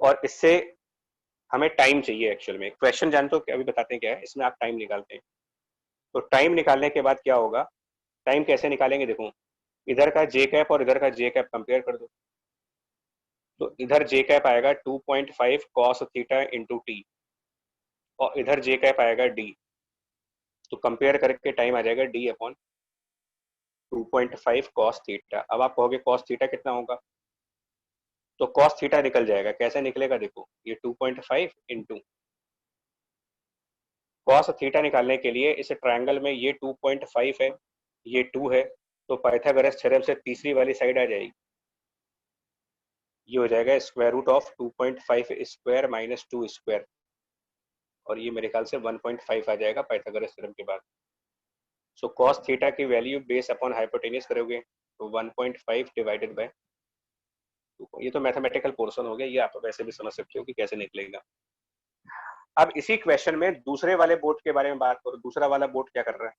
और इससे हमें टाइम चाहिए एक्चुअल में। क्वेश्चन जानते हो, अभी बताते हैं क्या है इसमें। आप टाइम निकालते हैं, तो टाइम निकालने के बाद क्या होगा, टाइम कैसे निकालेंगे, देखो इधर का जे कैप और इधर का जे कैप कंपेयर कर दो। तो इधर जे कैप आएगा 2.5 cos थीटा इंटू टी, और इधर जे कैप आएगा डी। तो कंपेयर करके टाइम आ जाएगा डी अपॉन 2.5 cos थीटा। अब आप कहोगे cos थीटा कितना होगा, तो cos थीटा निकल जाएगा। कैसे निकलेगा, देखो ये 2.5 इंटू cos थीटा निकालने के लिए इस ट्रायंगल में ये 2.5 है, ये 2 है, तो पाइथागोरस थ्योरम से तीसरी वाली साइड आ जाएगी। ये हो जाएगा square root of 2.5 square minus 2 square, और ये मेरे ख्याल से 1.5 आ जाएगा पाइथागोरस थ्योरम के बाद। सो cos थीटा की वैल्यू बेस अपॉन हाइपोटेन्यूज करोगे तो 1.5 डिवाइडेड बाय 2। ये तो मैथमेटिकल पोर्शन हो गया, ये आप वैसे भी समझ सकते हो कि कैसे निकलेगा। अब इसी क्वेश्चन में दूसरे वाले बोट के बारे में बात करो। दूसरा वाला बोट क्या कर रहा है,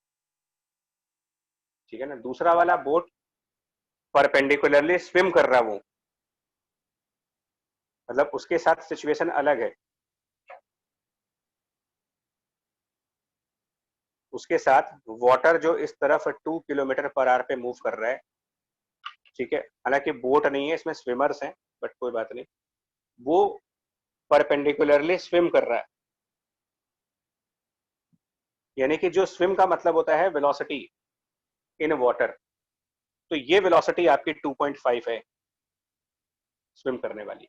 ठीक है ना। दूसरा वाला बोट परपेंडिकुलरली स्विम कर रहा है, वो मतलब उसके साथ सिचुएशन अलग है। उसके साथ वाटर जो इस तरफ 2 किलोमीटर पर आवर पे मूव कर रहा है, ठीक है। हालांकि बोट नहीं है इसमें, स्विमर्स हैं, बट कोई बात नहीं। वो परपेंडिकुलरली स्विम कर रहा है, यानी कि जो स्विम का मतलब होता है वेलोसिटी इन वाटर। तो ये वेलोसिटी आपकी 2.5 है स्विम करने वाली।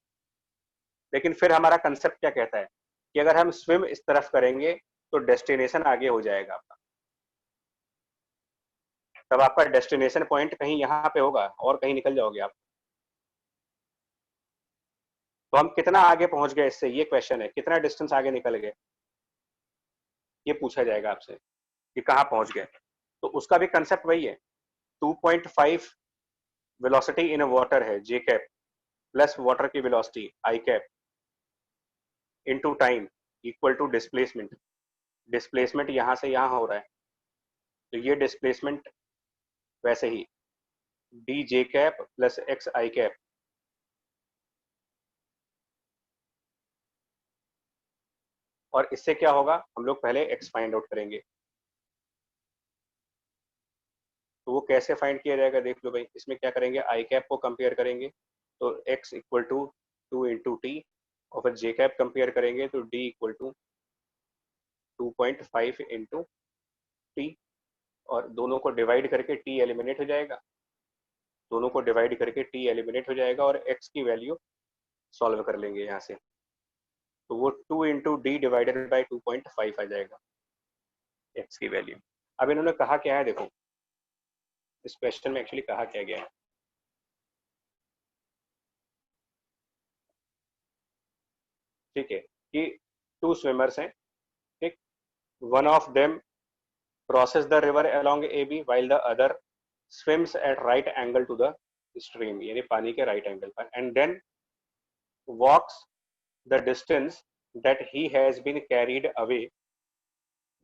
लेकिन फिर हमारा कंसेप्ट क्या कहता है कि अगर हम स्विम इस तरफ करेंगे तो डेस्टिनेशन आगे हो जाएगा आपका। तब आपका डेस्टिनेशन पॉइंट कहीं यहाँ पे होगा और कहीं निकल जाओगे आप। तो हम कितना आगे पहुंच गए इससे, ये क्वेश्चन है, कितना डिस्टेंस आगे निकल गए, ये पूछा जाएगा आपसे कि कहाँ पहुंच गए। तो उसका भी कंसेप्ट वही है, 2.5 वेलोसिटी इन वाटर है जे कैप, प्लस वाटर की velocity I cap into time equal to displacement. Displacement यहाँ से यहाँ हो रहा है, तो ये डिस्प्लेसमेंट वैसे ही D J cap plus X I cap. और इससे क्या होगा, हम लोग पहले एक्स फाइंड आउट करेंगे। तो वो कैसे फाइंड किया जाएगा देख लो भाई। इसमें क्या करेंगे, आई कैप को कंपेयर करेंगे, तो X equal to 2 into T, और फिर जे कैप कंपेयर करेंगे तो D equal to 2.5 into T, और दोनों को डिवाइड करके टी एलिमिनेट हो जाएगा। दोनों को डिवाइड करके टी एलिमिनेट हो जाएगा, और एक्स की वैल्यू सॉल्व कर लेंगे यहाँ से, तो वो 2 इंटू डी डिवाइडेड बाई 2.5 आ जाएगा एक्स की वैल्यू। अब इन्होंने कहा क्या है, देखो इस क्वेश्चन में एक्चुअली कहा क्या गया है, ठीक है, कि 2 स्विमर्स हैं, ठीक। One of them crosses the river along AB while the other swims at right angle to the stream, यानी पानी के right angle पर, and then walks the distance that he has been carried away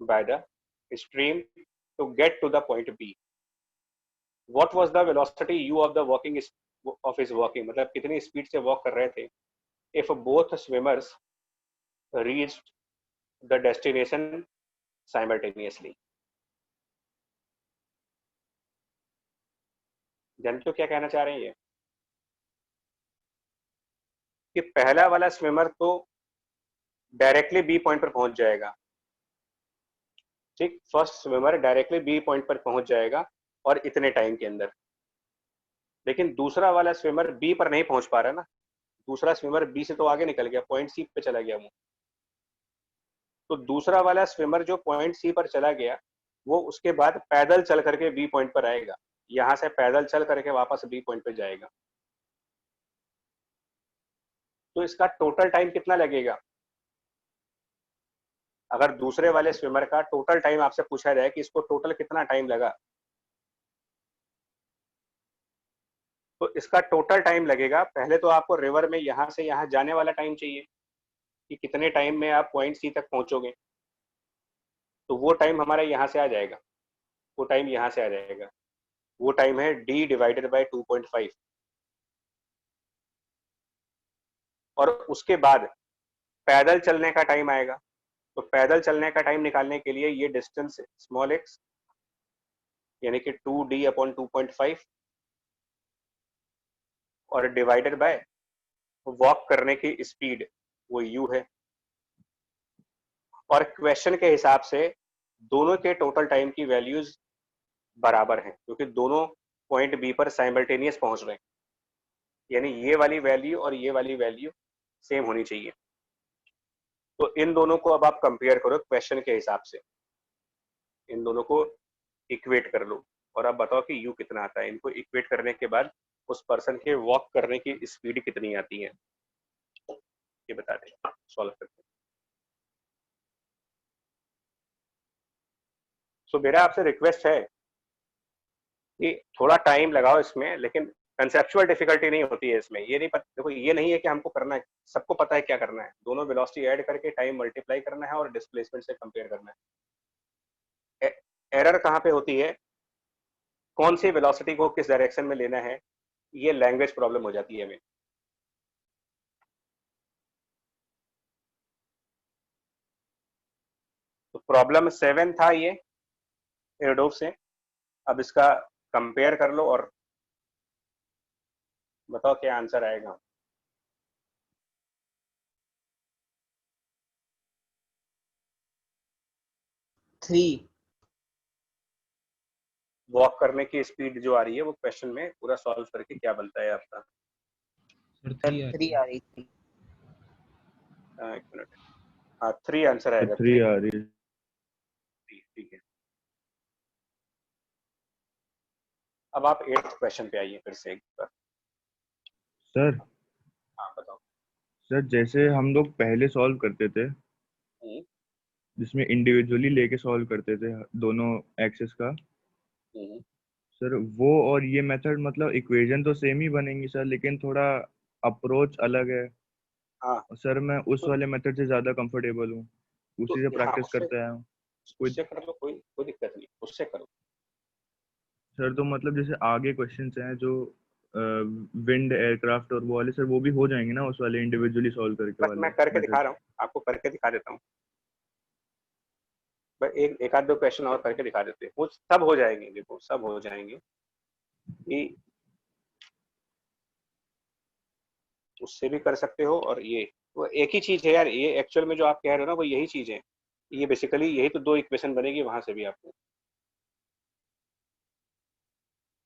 by the stream to get to the point B. What was the velocity u of the walking of his walking, मतलब कितनी स्पीड से वॉक कर रहे थे, if both swimmers reached the destination simultaneously. जानते हो क्या कहना चाह रहे हैं ये, कि पहला वाला स्विमर तो डायरेक्टली बी पॉइंट पर पहुंच जाएगा, ठीक। First swimmer directly B point पर पहुंच जाएगा और इतने टाइम के अंदर। लेकिन दूसरा वाला स्विमर बी पर नहीं पहुंच पा रहा ना, दूसरा स्विमर बी से तो आगे निकल गया, पॉइंट सी पे चला गया वो। तो दूसरा वाला स्विमर जो पॉइंट सी पर चला गया, वो उसके बाद पैदल चल करके बी पॉइंट पर आएगा, यहां से पैदल चल करके वापस बी पॉइंट पर जाएगा। तो इसका टोटल टाइम कितना लगेगा, अगर दूसरे वाले स्विमर का टोटल टाइम आपसे पूछा जाए कि इसको टोटल कितना टाइम लगा, तो इसका टोटल टाइम लगेगा, पहले तो आपको रिवर में यहां से यहां जाने वाला टाइम चाहिए, कि कितने टाइम में आप पॉइंट सी तक पहुंचोगे, तो वो टाइम हमारा यहाँ से आ जाएगा, वो टाइम यहाँ से आ जाएगा, वो टाइम है d डिवाइडेड बाय 2.5। और उसके बाद पैदल चलने का टाइम आएगा, तो पैदल चलने का टाइम निकालने के लिए ये डिस्टेंस स्मॉल x यानी कि 2d अपॉन 2.5 और डिवाइडेड बाय वॉक करने की स्पीड, वो u है। और क्वेश्चन के हिसाब से दोनों के टोटल टाइम की वैल्यूज बराबर हैं, क्योंकि दोनों पॉइंट बी पर साइमल्टेनियस पहुंच रहे हैं, यानी ये वाली वैल्यू और ये वाली वैल्यू सेम होनी चाहिए। तो इन दोनों को अब आप कंपेयर करो क्वेश्चन के हिसाब से, इन दोनों को इक्वेट कर लो और आप बताओ कि यू कितना आता है। इनको इक्वेट करने के बाद उस पर्सन के वॉक करने की स्पीड कितनी आती है, ये बता दें, सॉल्व करते हैं। सो मेरा आपसे रिक्वेस्ट है कि थोड़ा टाइम लगाओ इसमें, लेकिन कंसेप्चुअल डिफिकल्टी नहीं होती है इसमें। ये नहीं देखो, ये नहीं है कि हमको करना है, सबको पता है क्या करना है, दोनों वेलोसिटी ऐड करके टाइम मल्टीप्लाई करना है और डिस्प्लेसमेंट से कंपेयर करना है। एरर कहाँ पे होती है, कौन सी वेलोसिटी को किस डायरेक्शन में लेना है, ये लैंग्वेज प्रॉब्लम हो जाती है हमें। तो प्रॉब्लम 7 था ये एयरडोव से। अब इसका कंपेयर कर लो और बताओ क्या आंसर आएगा। थ्री। वॉक करने की स्पीड जो आ रही है वो क्वेश्चन में पूरा सॉल्व करके क्या बनता है आपका? सर सर 3 आ रही थी। एक मिनट, हाँ 3 आंसर आएगा। 3 आ रही है। ठीक है, अब आप 8th क्वेश्चन पे आइए फिर से एक बार। सर हाँ बताओ। सर जैसे हम लोग पहले सॉल्व करते थे, हम्म, जिसमें इंडिविजुअली लेके सॉल्व करते थे दोनों एक्सेस का, हम्म, सर वो और ये मेथड मतलब इक्वेशन तो सेम ही बनेंगी सर, लेकिन थोड़ा अप्रोच अलग है। हाँ और सर मैं उस तो, वाले मेथड से ज़्यादा कंफर्टेबल हूँ, उसी से हाँ प्रैक्टिस करते आया हूँ। कोई उससे कर लो, कोई दिक्कत नहीं, उससे करो। सर तो मतलब जैसे आगे क्वेश्चंस हैं जो विंड एयरक्राफ्ट और वो वाले, सर वो भी हो जाएंगे ना उस वाले इंडिविजुअली सॉल्व करके बस वाले मैं करके दिखा मेथड? रहा हूँ, आपको करके दिखा देता हूँ। बस एक आध दो क्वेश्चन और करके दिखा देते हैं, वो सब हो जाएंगे। देखो सब हो जाएंगे, ये उससे भी कर सकते हो। और ये वो एक ही चीज है यार, ये एक्चुअल में जो आप कह रहे हो ना वो यही चीज है। ये बेसिकली यही तो 2 इक्वेशन बनेगी वहां से भी आपको।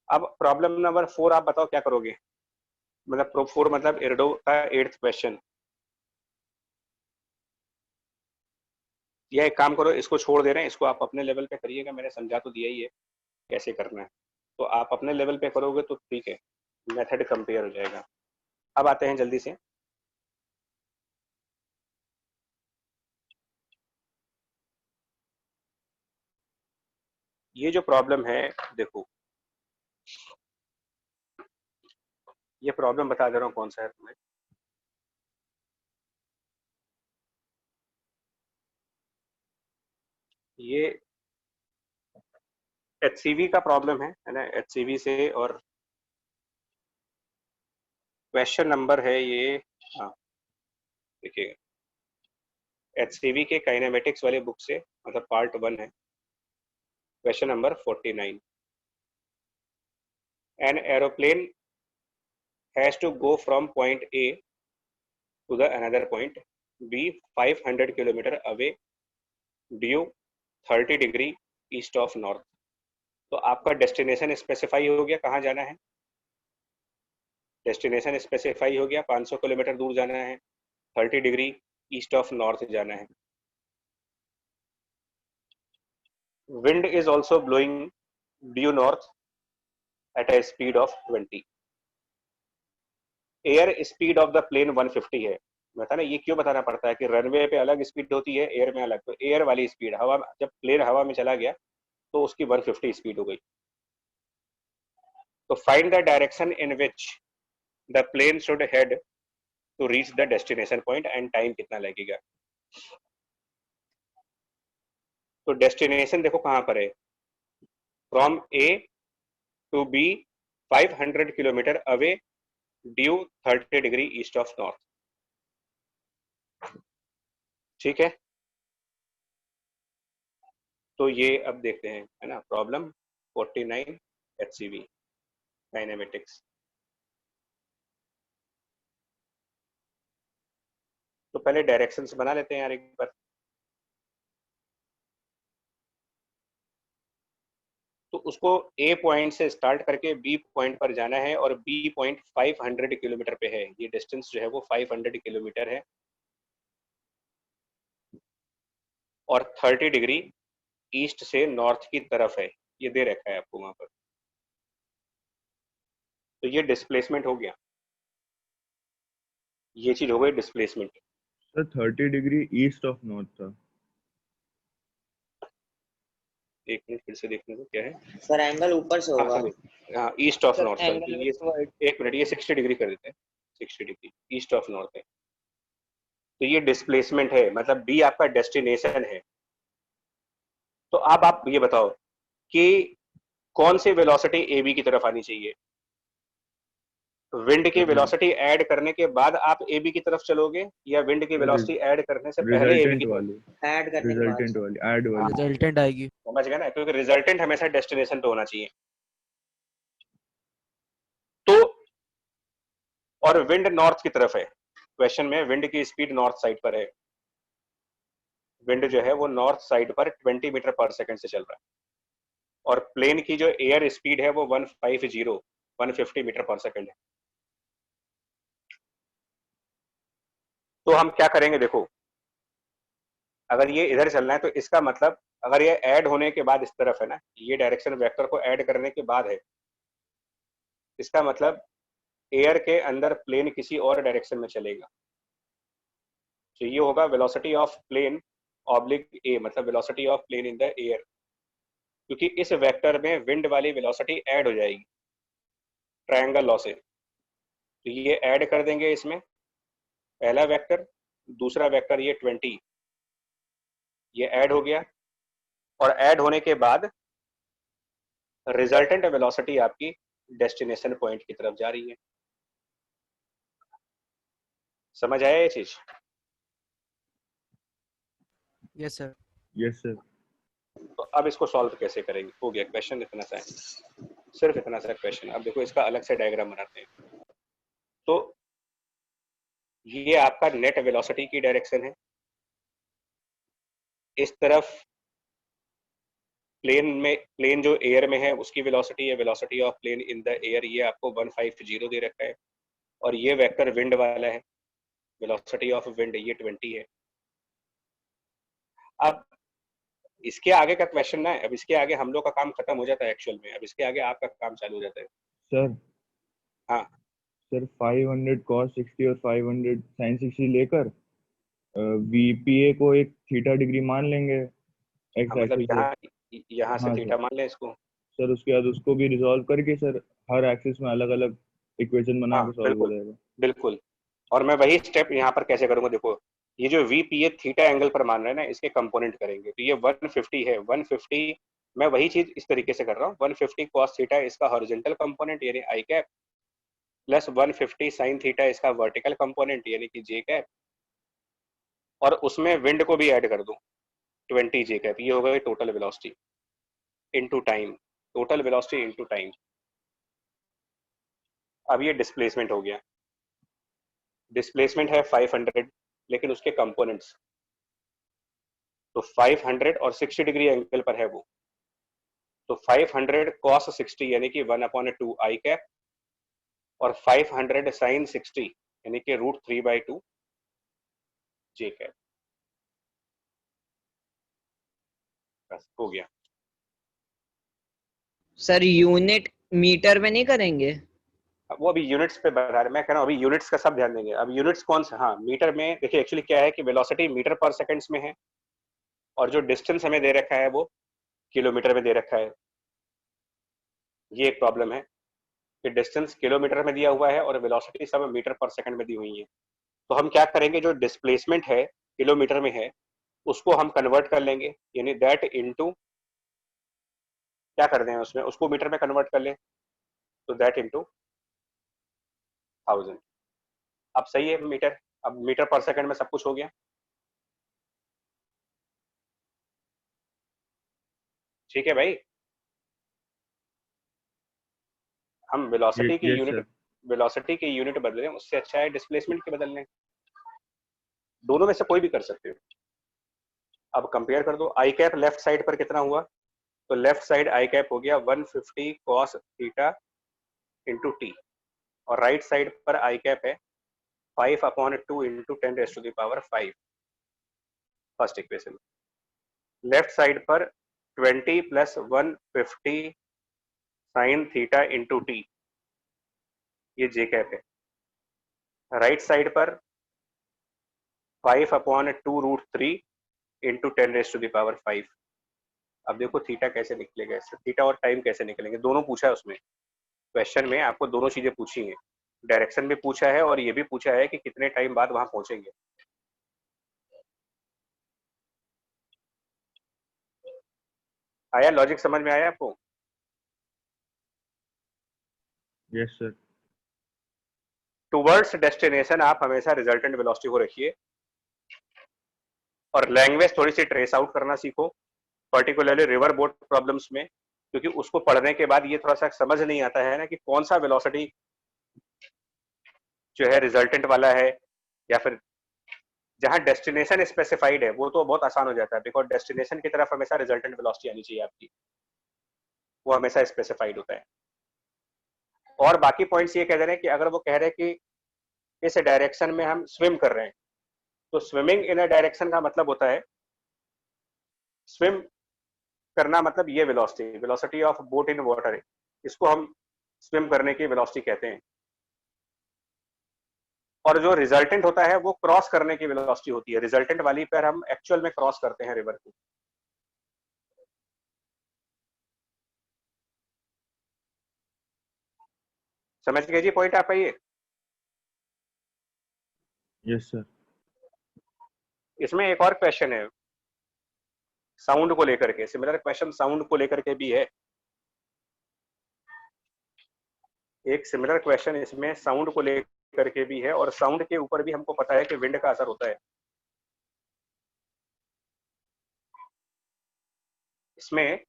अब प्रॉब्लम नंबर 4 आप बताओ क्या करोगे, मतलब प्रो 4 मतलब एयरडो का 8th क्वेश्चन। या एक काम करो, इसको छोड़ दे रहे हैं, इसको आप अपने लेवल पे करिएगा, मैंने समझा तो दिया ही है कैसे करना है, तो आप अपने लेवल पे करोगे तो ठीक है, मेथड कंपेयर हो जाएगा। अब आते हैं जल्दी से, ये जो प्रॉब्लम है देखो, ये प्रॉब्लम बता दे रहा हूँ कौन सा है तुम्हें। ये HCV का प्रॉब्लम है ना, HCV से। और क्वेश्चन नंबर है ये, हाँ देखिएगा, HCV के काइनेमेटिक्स वाले बुक से, मतलब पार्ट 1 है, question number 49। An aeroplane has to go from point A to the another point B 500 kilometre away due 30 degree east of north. तो आपका डेस्टिनेशन स्पेसिफाई हो गया, कहाँ जाना है, डेस्टिनेशन स्पेसिफाई हो गया, 500 किलोमीटर दूर जाना है, 30 डिग्री ईस्ट ऑफ नॉर्थ जाना है। Wind is also blowing due north at a speed of 20। Air speed of the plane 150 है। बता ना, ये क्यों बताना पड़ता है कि रनवे पे अलग स्पीड होती है, एयर में अलग। तो एयर वाली स्पीड, हवा, जब प्लेन हवा में चला गया तो उसकी 150 स्पीड हो गई। तो find the direction in which the plane should head to reach the destination point and time कितना लगेगा। तो डेस्टिनेशन देखो कहाँ पर है, from A to B 500 kilometre away due 30 degree east of north. ठीक है, तो ये अब देखते हैं, है ना, प्रॉब्लम 49 HCV काइनेमेटिक्स। तो पहले डायरेक्शंस बना लेते हैं यार एक बार। तो उसको ए पॉइंट से स्टार्ट करके बी पॉइंट पर जाना है और बी पॉइंट 500 किलोमीटर पे है। ये डिस्टेंस जो है वो 500 किलोमीटर है और 30 डिग्री ईस्ट से नॉर्थ की तरफ है, ये दे रखा है आपको वहां पर। तो ये डिस्प्लेसमेंट हो गया, ये चीज हो गई displacement. Sir 30 degree east of north था। एक मिनट फिर से देखने को क्या है। सर एंगल ऊपर से हाँ होगा। हाँ, east of sir north. Sir angle ये वेस्टवर्ड। एक मिनट, ये 60 डिग्री कर देते हैं, 60 डिग्री ईस्ट ऑफ नॉर्थ है। तो ये डिस्प्लेसमेंट है, मतलब बी आपका डेस्टिनेशन है। तो अब आप ये बताओ कि कौन सी वेलोसिटी ए बी की तरफ आनी चाहिए। विंड की वेलोसिटी ऐड करने के बाद आप ए बी की तरफ चलोगे या विंड की वेलोसिटी ऐड करने से पहले ए बी रिजल्टेंट की तरफ? वाली, ऐड करने के बाद। रिजल्टेंट वाली, ऐड वाली। रिजल्टेंट आएगी। समझ गए ना, क्योंकि रिजल्टेंट हमेशा डेस्टिनेशन पे होना चाहिए। तो और विंड नॉर्थ की तरफ है, क्वेश्चन में विंड की स्पीड नॉर्थ साइड पर है। विंड जो है वो नॉर्थ साइड पर 20 मीटर पर सेकंड से चल रहा है और प्लेन की जो एयर स्पीड है वो 150 मीटर पर सेकंड है। तो हम क्या करेंगे, देखो अगर ये इधर चलना है तो इसका मतलब अगर ये ऐड होने के बाद इस तरफ है ना, ये डायरेक्शन वेक्टर को ऐड करने के बाद है, इसका मतलब एयर के अंदर प्लेन किसी और डायरेक्शन में चलेगा। तो ये होगा velocity of plane oblique A, मतलब velocity of plane in the air, क्योंकि इस वेक्टर में विंड वाली वेलोसिटी ऐड हो जाएगी ट्रायंगल लॉ से। तो ये ऐड कर देंगे इसमें, पहला वेक्टर, दूसरा वेक्टर ये 20, ये ऐड हो गया और ऐड होने के बाद रिजल्टेंट वेलोसिटी आपकी डेस्टिनेशन पॉइंट की तरफ जा रही है। समझ आया ये चीज? Yes sir. Yes sir. तो अब इसको सॉल्व कैसे करेंगे, हो गया क्वेश्चन इतना सा है, सिर्फ इतना सा क्वेश्चन। अब देखो इसका अलग से डायग्राम बनाते हैं। तो ये आपका नेट वेलोसिटी की डायरेक्शन है, इस तरफ प्लेन जो एयर में है उसकी वेलोसिटी है, velocity of plane in the air, ये आपको 150 दे रखा है। और ये वेक्टर विंड वाला है, वेलोसिटी ऑफ विंड ये 20 है। अब इसके आगे का क्वेश्चन ना है, अब इसके आगे हम लोग का काम खत्म हो जाता है एक्चुअल में, अब इसके आगे आपका काम चालू हो जाता है। सर हाँ सर 500 cos 60 और 500 sin 60 लेकर VPA को एक थीटा डिग्री मान लेंगे एक्स मतलब एक्सिस पे। यहाँ से हाँ थीटा सर। मान लें इसको। सर उसके बाद उसको भी रिजॉल्व करके सर हर एक्सिस में अलग अलग इक्वेशन बना हाँ के सॉल्व हो बिल्कुल जाएगा। बिल्कुल, और मैं वही स्टेप यहाँ पर कैसे करूँगा, देखो ये जो VPA थीटा एंगल पर मान रहे हैं ना, इसके कंपोनेंट करेंगे। तो ये 150 है, 150 मैं वही चीज इस तरीके से कर रहा हूँ, 150 cos थीटा इसका हॉरिजॉन्टल कंपोनेंट यानी आई कैप, प्लस 150 sin थीटा इसका वर्टिकल कंपोनेंट यानी कि जे कैप, और उसमें विंड को भी ऐड कर दूं 20 जे कैप। ये हो गई total velocity into time, total velocity into time. अब ये डिस्प्लेसमेंट हो गया, डिस्प्लेसमेंट है 500 लेकिन उसके कंपोनेंट्स, तो 500 और 60 डिग्री एंगल पर है वो, तो 500 cos 60 यानी कि 1/2 आई कैप और 500 sin 60 यानी कि √3/2 जे कैप। बस हो गया। सर यूनिट मीटर में नहीं करेंगे? वो अभी यूनिट्स पे बता रहे, मैं कह रहा हूँ अभी यूनिट्स का सब ध्यान देंगे। अब यूनिट्स कौन सा, हाँ मीटर में देखिए एक्चुअली क्या है कि वेलोसिटी मीटर पर सेकंड्स में है और जो डिस्टेंस हमें दे रखा है वो किलोमीटर में दे रखा है। ये एक प्रॉब्लम है कि डिस्टेंस किलोमीटर में दिया हुआ है और वेलोसिटी सब मीटर पर सेकंड में दी हुई है। तो हम क्या करेंगे, जो डिस्प्लेसमेंट है किलोमीटर में है उसको हम कन्वर्ट कर लेंगे, यानी दैट इनटू क्या कर दें उसमें, उसको मीटर में कन्वर्ट कर लें, तो दैट इनटू 1000। अब सही है मीटर, अब मीटर पर सेकंड में सब कुछ हो गया। ठीक है भाई, हम वेलोसिटी की यस यूनिट, सर। वेलोसिटी की यूनिट बदलें, उससे अच्छा है डिस्प्लेसमेंट की बदल लें, दोनों में से कोई भी कर सकते हो। अब कंपेयर कर दो, आई कैप लेफ्ट साइड पर कितना हुआ, तो लेफ्ट साइड आई कैप हो गया 150 cos थीटा इंटू टी, और राइट साइड पर आई कैप है 5/2 into 10⁵5, first equation. Left side पर 20 + 150 साइन थीटा इंटू टी, ये जे कैप है। राइट साइड पर 5/2√3 इंटू 10⁵5। अब देखो थीटा कैसे निकलेगा, इससे थीटा और टाइम कैसे निकलेंगे, दोनों पूछा है उसमें, क्वेश्चन में आपको दोनों चीजें पूछी हैं, डायरेक्शन भी पूछा है और ये भी पूछा है कि कितने टाइम बाद वहां पहुंचेंगे। आया लॉजिक, समझ में आया आपको? Yes sir. टुवर्ड्स डेस्टिनेशन आप हमेशा रिजल्टेंट वेलोसिटी को रखिए, और लैंग्वेज थोड़ी सी ट्रेस आउट करना सीखो, पर्टिकुलरली रिवर बोट प्रॉब्लम्स में, क्योंकि उसको पढ़ने के बाद ये थोड़ा सा समझ नहीं आता है ना कि कौन सा वेलोसिटी जो है रिजल्टेंट वाला है, या फिर जहां डेस्टिनेशन स्पेसिफाइड है वो तो बहुत आसान हो जाता है, बिकॉज डेस्टिनेशन की तरफ हमेशा रिजल्टेंट वेलोसिटी आनी चाहिए आपकी, वो हमेशा स्पेसिफाइड होता है। और बाकी पॉइंट्स ये कह रहे हैं कि अगर वो कह रहे हैं कि इस डायरेक्शन में हम स्विम कर रहे हैं, तो स्विमिंग इन अ डायरेक्शन का मतलब होता है, स्विम करना मतलब ये velocity, velocity of boat in water, इसको हम स्विम करने की वेलोसिटी कहते हैं। और जो रिजल्टेंट होता है वो क्रॉस करने की वेलोसिटी होती है, रिजल्टेंट वाली पर हम एक्चुअल में क्रॉस करते हैं रिवर को। समझ गए जी पॉइंट आपका ये? Yes sir. इसमें एक और क्वेश्चन है साउंड को लेकर के, सिमिलर क्वेश्चन साउंड को लेकर के भी है, एक सिमिलर क्वेश्चन इसमें साउंड को लेकर के भी है, और साउंड के ऊपर भी हमको पता है कि विंड का असर होता है। इसमें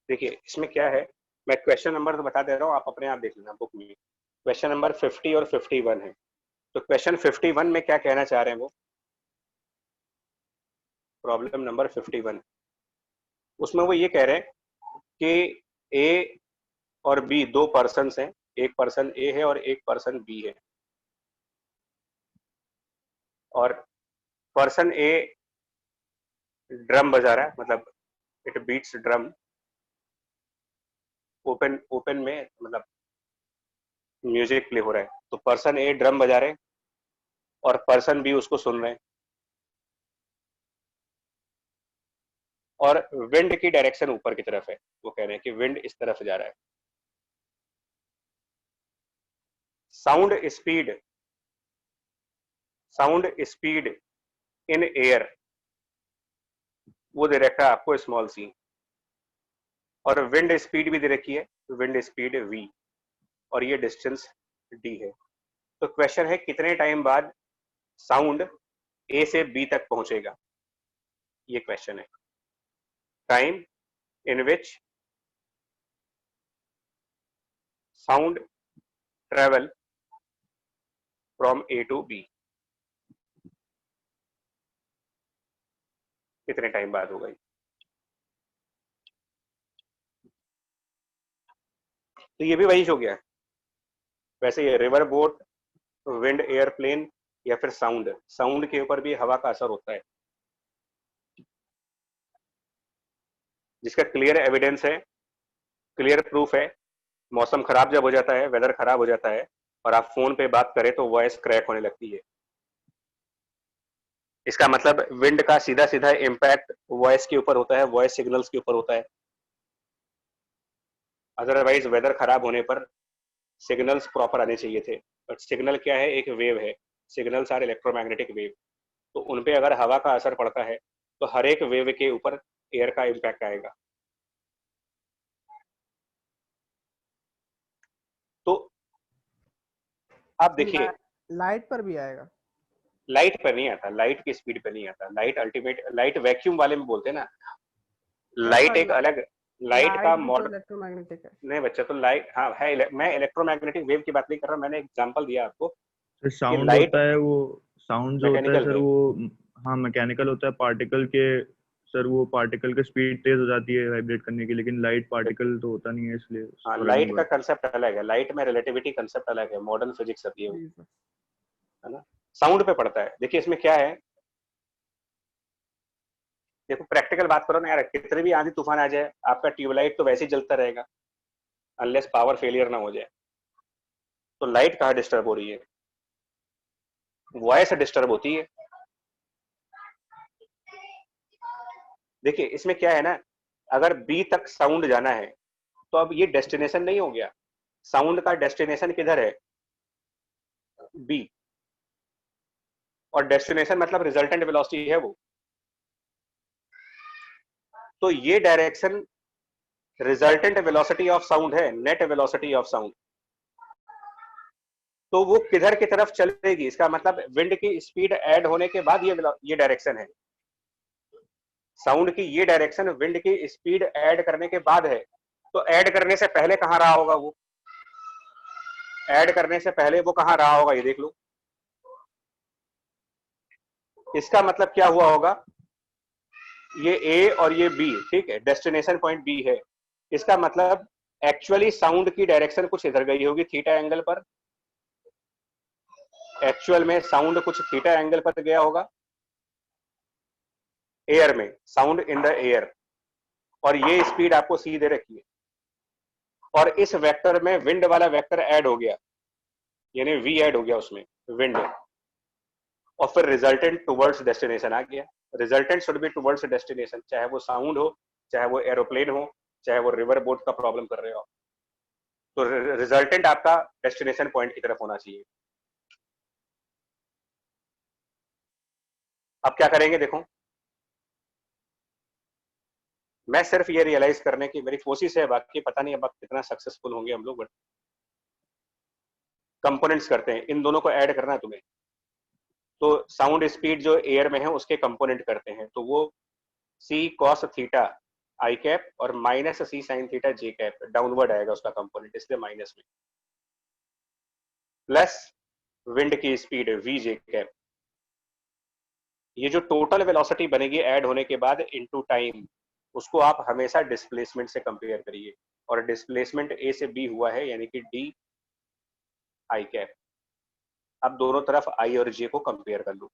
देखिए इसमें क्या है, मैं क्वेश्चन नंबर तो बता दे रहा हूँ, आप अपने आप देख लेना बुक में। क्वेश्चन नंबर 50 और 51 है। तो क्वेश्चन 51 में क्या कहना चाह रहे हैं वो, प्रॉब्लम नंबर 51, उसमें वो ये कह रहे हैं कि ए और बी दो पर्सन हैं, एक पर्सन ए है और एक पर्सन बी है, और पर्सन ए ड्रम बजा रहा है, मतलब it beats drum, open open में मतलब म्यूजिक प्ले हो रहा है, तो पर्सन ए ड्रम बजा रहे हैं और पर्सन बी उसको सुन रहे हैं, और विंड की डायरेक्शन ऊपर की तरफ है, वो कह रहे हैं कि विंड इस तरफ जा रहा है। साउंड स्पीड इन एयर वो दे रखा है आपको स्मॉल सी, और विंड स्पीड भी दे रखी है, विंड स्पीड v, और ये डिस्टेंस d है। तो क्वेश्चन है कितने टाइम बाद साउंड ए से बी तक पहुंचेगा, ये क्वेश्चन है। Time in which sound travel from A to B, कितने टाइम बाद होगा। तो ये भी वही हो गया, वैसे ये रिवर बोट, विंड एयरप्लेन, या फिर साउंड, साउंड के ऊपर भी हवा का असर होता है, जिसका क्लियर एविडेंस है, क्लियर प्रूफ है। मौसम खराब जब हो जाता है, वेदर खराब हो जाता है, और आप फोन पे बात करें तो वॉइस क्रैक होने लगती है, इसका मतलब विंड का सीधा सीधा इम्पैक्ट वॉइस के ऊपर होता है, वॉइस सिग्नल्स के ऊपर होता है। अदरवाइज वेदर खराब होने पर सिग्नल्स प्रॉपर आने चाहिए थे, बट सिग्नल क्या है, एक वेव है, सिग्नल्स आर इलेक्ट्रोमैग्नेटिक वेव। तो उनपे अगर हवा का असर पड़ता है तो हर एक वेव के ऊपर एयर का इम्पैक्ट आएगा। तो आप देखिए, लाइट पर भी आएगा? लाइट पर नहीं आता, लाइट की स्पीड पे नहीं आता। लाइट अल्टीमेट, लाइट वैक्यूम वाले में बोलते हैं ना, लाइट एक अलग, लाइट का भी तो मॉडल इलेक्ट्रोमैग्नेटिक है। नहीं बच्चा, तो लाइट हाँ है, मैं इलेक्ट्रोमैग्नेटिक वेव की बात नहीं कर रहा, मैंने एग्जांपल दिया आपको सर कि साउंड लाइट होता है वो, साउंड जो होता है मैकेनिकल सर है। वो, हाँ मैकेनिकल होता है पार्टिकल के, सर वो पार्टिकल की स्पीड तेज हो जाती है वाइब्रेट करने की, लेकिन लाइट पार्टिकल तो होता नहीं है, इसलिए हाँ, फर्क नहीं लाइट का पड़ता। कंसेप्ट अलग है, लाइट में रिलेटिविटी कंसेप्ट अलग है, मॉडर्न फिजिक्स अभी है वो, जी सर। है ना। साउंड पे पड़ता है। देखिए इसमें क्या है, देखो प्रैक्टिकल बात करो ना यार, कितने भी आंधी तूफान आ जाए आपका ट्यूबलाइट तो वैसे ही जलता रहेगा अनलेस पावर फेलियर ना हो जाए। तो लाइट कहाँ डिस्टर्ब हो रही है, वॉइस डिस्टर्ब होती है। देखिए इसमें क्या है ना, अगर बी तक साउंड जाना है तो अब ये डेस्टिनेशन नहीं हो गया, साउंड का डेस्टिनेशन किधर है, बी, और डेस्टिनेशन मतलब रिजल्टेंट वेलोसिटी है वो। तो ये direction resultant velocity of sound है, नेट वेलोसिटी ऑफ साउंड। तो वो किधर की तरफ चलेगी, इसका मतलब विंड की स्पीड ऐड होने के बाद ये डायरेक्शन है, साउंड की ये डायरेक्शन विंड की स्पीड ऐड करने के बाद है। तो ऐड करने से पहले कहां रहा होगा वो, ऐड करने से पहले वो कहां रहा होगा, ये देख लो। इसका मतलब क्या हुआ होगा, ये ए और ये बी, ठीक है, डेस्टिनेशन पॉइंट बी है। इसका मतलब एक्चुअली साउंड की डायरेक्शन कुछ इधर गई होगी थीटा एंगल पर, एक्चुअल में साउंड कुछ थीटा एंगल पर गया होगा एयर में, साउंड इन द एयर, और ये स्पीड आपको सी दे रखी है, और इस वेक्टर में विंड वाला वेक्टर ऐड हो गया, यानी वी ऐड हो गया उसमें विंड, और फिर रिजल्टेंट टुवर्ड्स डेस्टिनेशन आ गया। Resultant should be towards destination, चाहे वो साउंड हो, चाहे वो एरोप्लेन हो, चाहे वो रिवर बोट का प्रॉब्लम कर रहे हो। तो रिजल्टेंट आपका डेस्टिनेशन पॉइंट की तरफ होना चाहिए। अब क्या करेंगे देखो, मैं सिर्फ ये रियलाइज करने की मेरी कोशिश है, बाकी पता नहीं अब कितना सक्सेसफुल होंगे हम लोग, बट कंपोनेंट्स करते हैं, इन दोनों को ऐड करना है तुम्हें। तो साउंड स्पीड जो एयर में है उसके कंपोनेंट करते हैं, तो वो सी कॉस थीटा आई कैप और माइनस सी साइन थीटा जे कैप, डाउनवर्ड आएगा उसका कंपोनेंट, इसलिए माइनस में, प्लस विंड की स्पीड वी जे कैप। ये जो टोटल वेलोसिटी बनेगी ऐड होने के बाद इनटू टाइम, उसको आप हमेशा डिस्प्लेसमेंट से कंपेयर करिए, और डिस्प्लेसमेंट ए से बी हुआ है, यानी कि डी आई कैप। अब दोनों तरफ आई और जे को कंपेयर कर लो,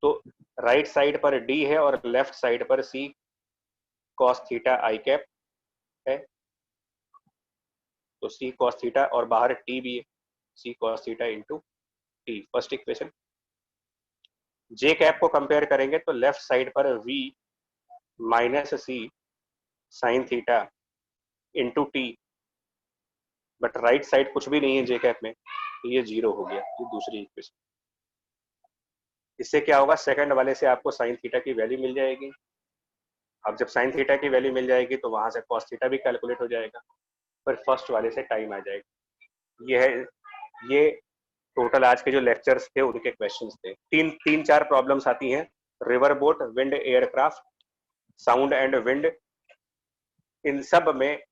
तो राइट साइड पर डी है और लेफ्ट साइड पर सी कॉस थीटा आई कैप है, तो सी कॉस थीटा, और बाहर टी भी है, C cos theta into T, first equation. J cap को कंपेयर करेंगे तो लेफ्ट साइड पर V minus C sine theta into T, but right side कुछ भी नहीं है जे कैप में, तो ये जीरो हो गया, ये दूसरी इक्वेशन। इससे क्या होगा, सेकंड वाले से आपको साइन थीटा की वैल्यू मिल जाएगी। अब जब साइन थीटा की वैल्यू मिल जाएगी तो वहां से कॉस थीटा भी कैलकुलेट हो जाएगा, फिर फर्स्ट वाले से टाइम आ जाएगा। ये है, ये टोटल आज के जो लेक्चर्स थे उनके क्वेश्चंस थे। तीन चार प्रॉब्लम्स आती हैं, river boat, wind aircraft, sound and wind, इन सब में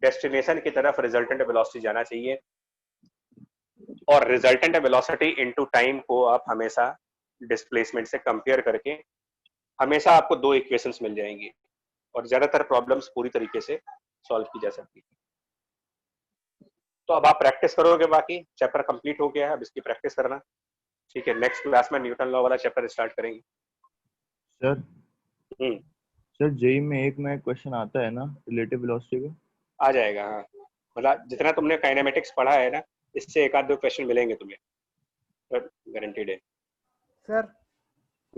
डेस्टिनेशन की तरफ रिजल्टेंट वेलोसिटी जाना चाहिए, और रिजल्टेंट वेलोसिटी इनटू टाइम को आप हमेशा डिस्प्लेसमेंट से कंपेयर करके हमेशा आपको दो इक्वेशंस मिल जाएंगी, और ज्यादातर प्रॉब्लम्स पूरी तरीके से सॉल्व की जा सकती है। तो अब आप प्रैक्टिस करोगे, बाकी चैप्टर कंप्लीट हो गया है, अब इसकी प्रैक्टिस करना, ठीक है। नेक्स्ट क्लास में न्यूटन लॉ वाला चैप्टर स्टार्ट करेंगे। सर सर जेई में एक में क्वेश्चन आता है ना रिलेटिव वेलोसिटी का? आ जाएगा, हाँ, मतलब जितना तुमने काइनेमेटिक्स पढ़ा है ना, इससे एक आध दो क्वेश्चन मिलेंगे तुम्हें, गारंटीड है। सर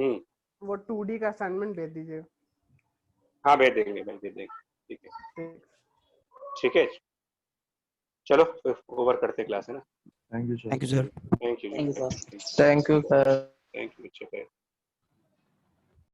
वो 2D का असाइनमेंट भेज दीजिएगा। हाँ भेज देंगे ठीक है ठीक। ठीक है। चलो फिर ओवर करते क्लास है ना। Thank you sir. Thank you sir. Thank you Thank you, sir. Thank you sir. Thank you.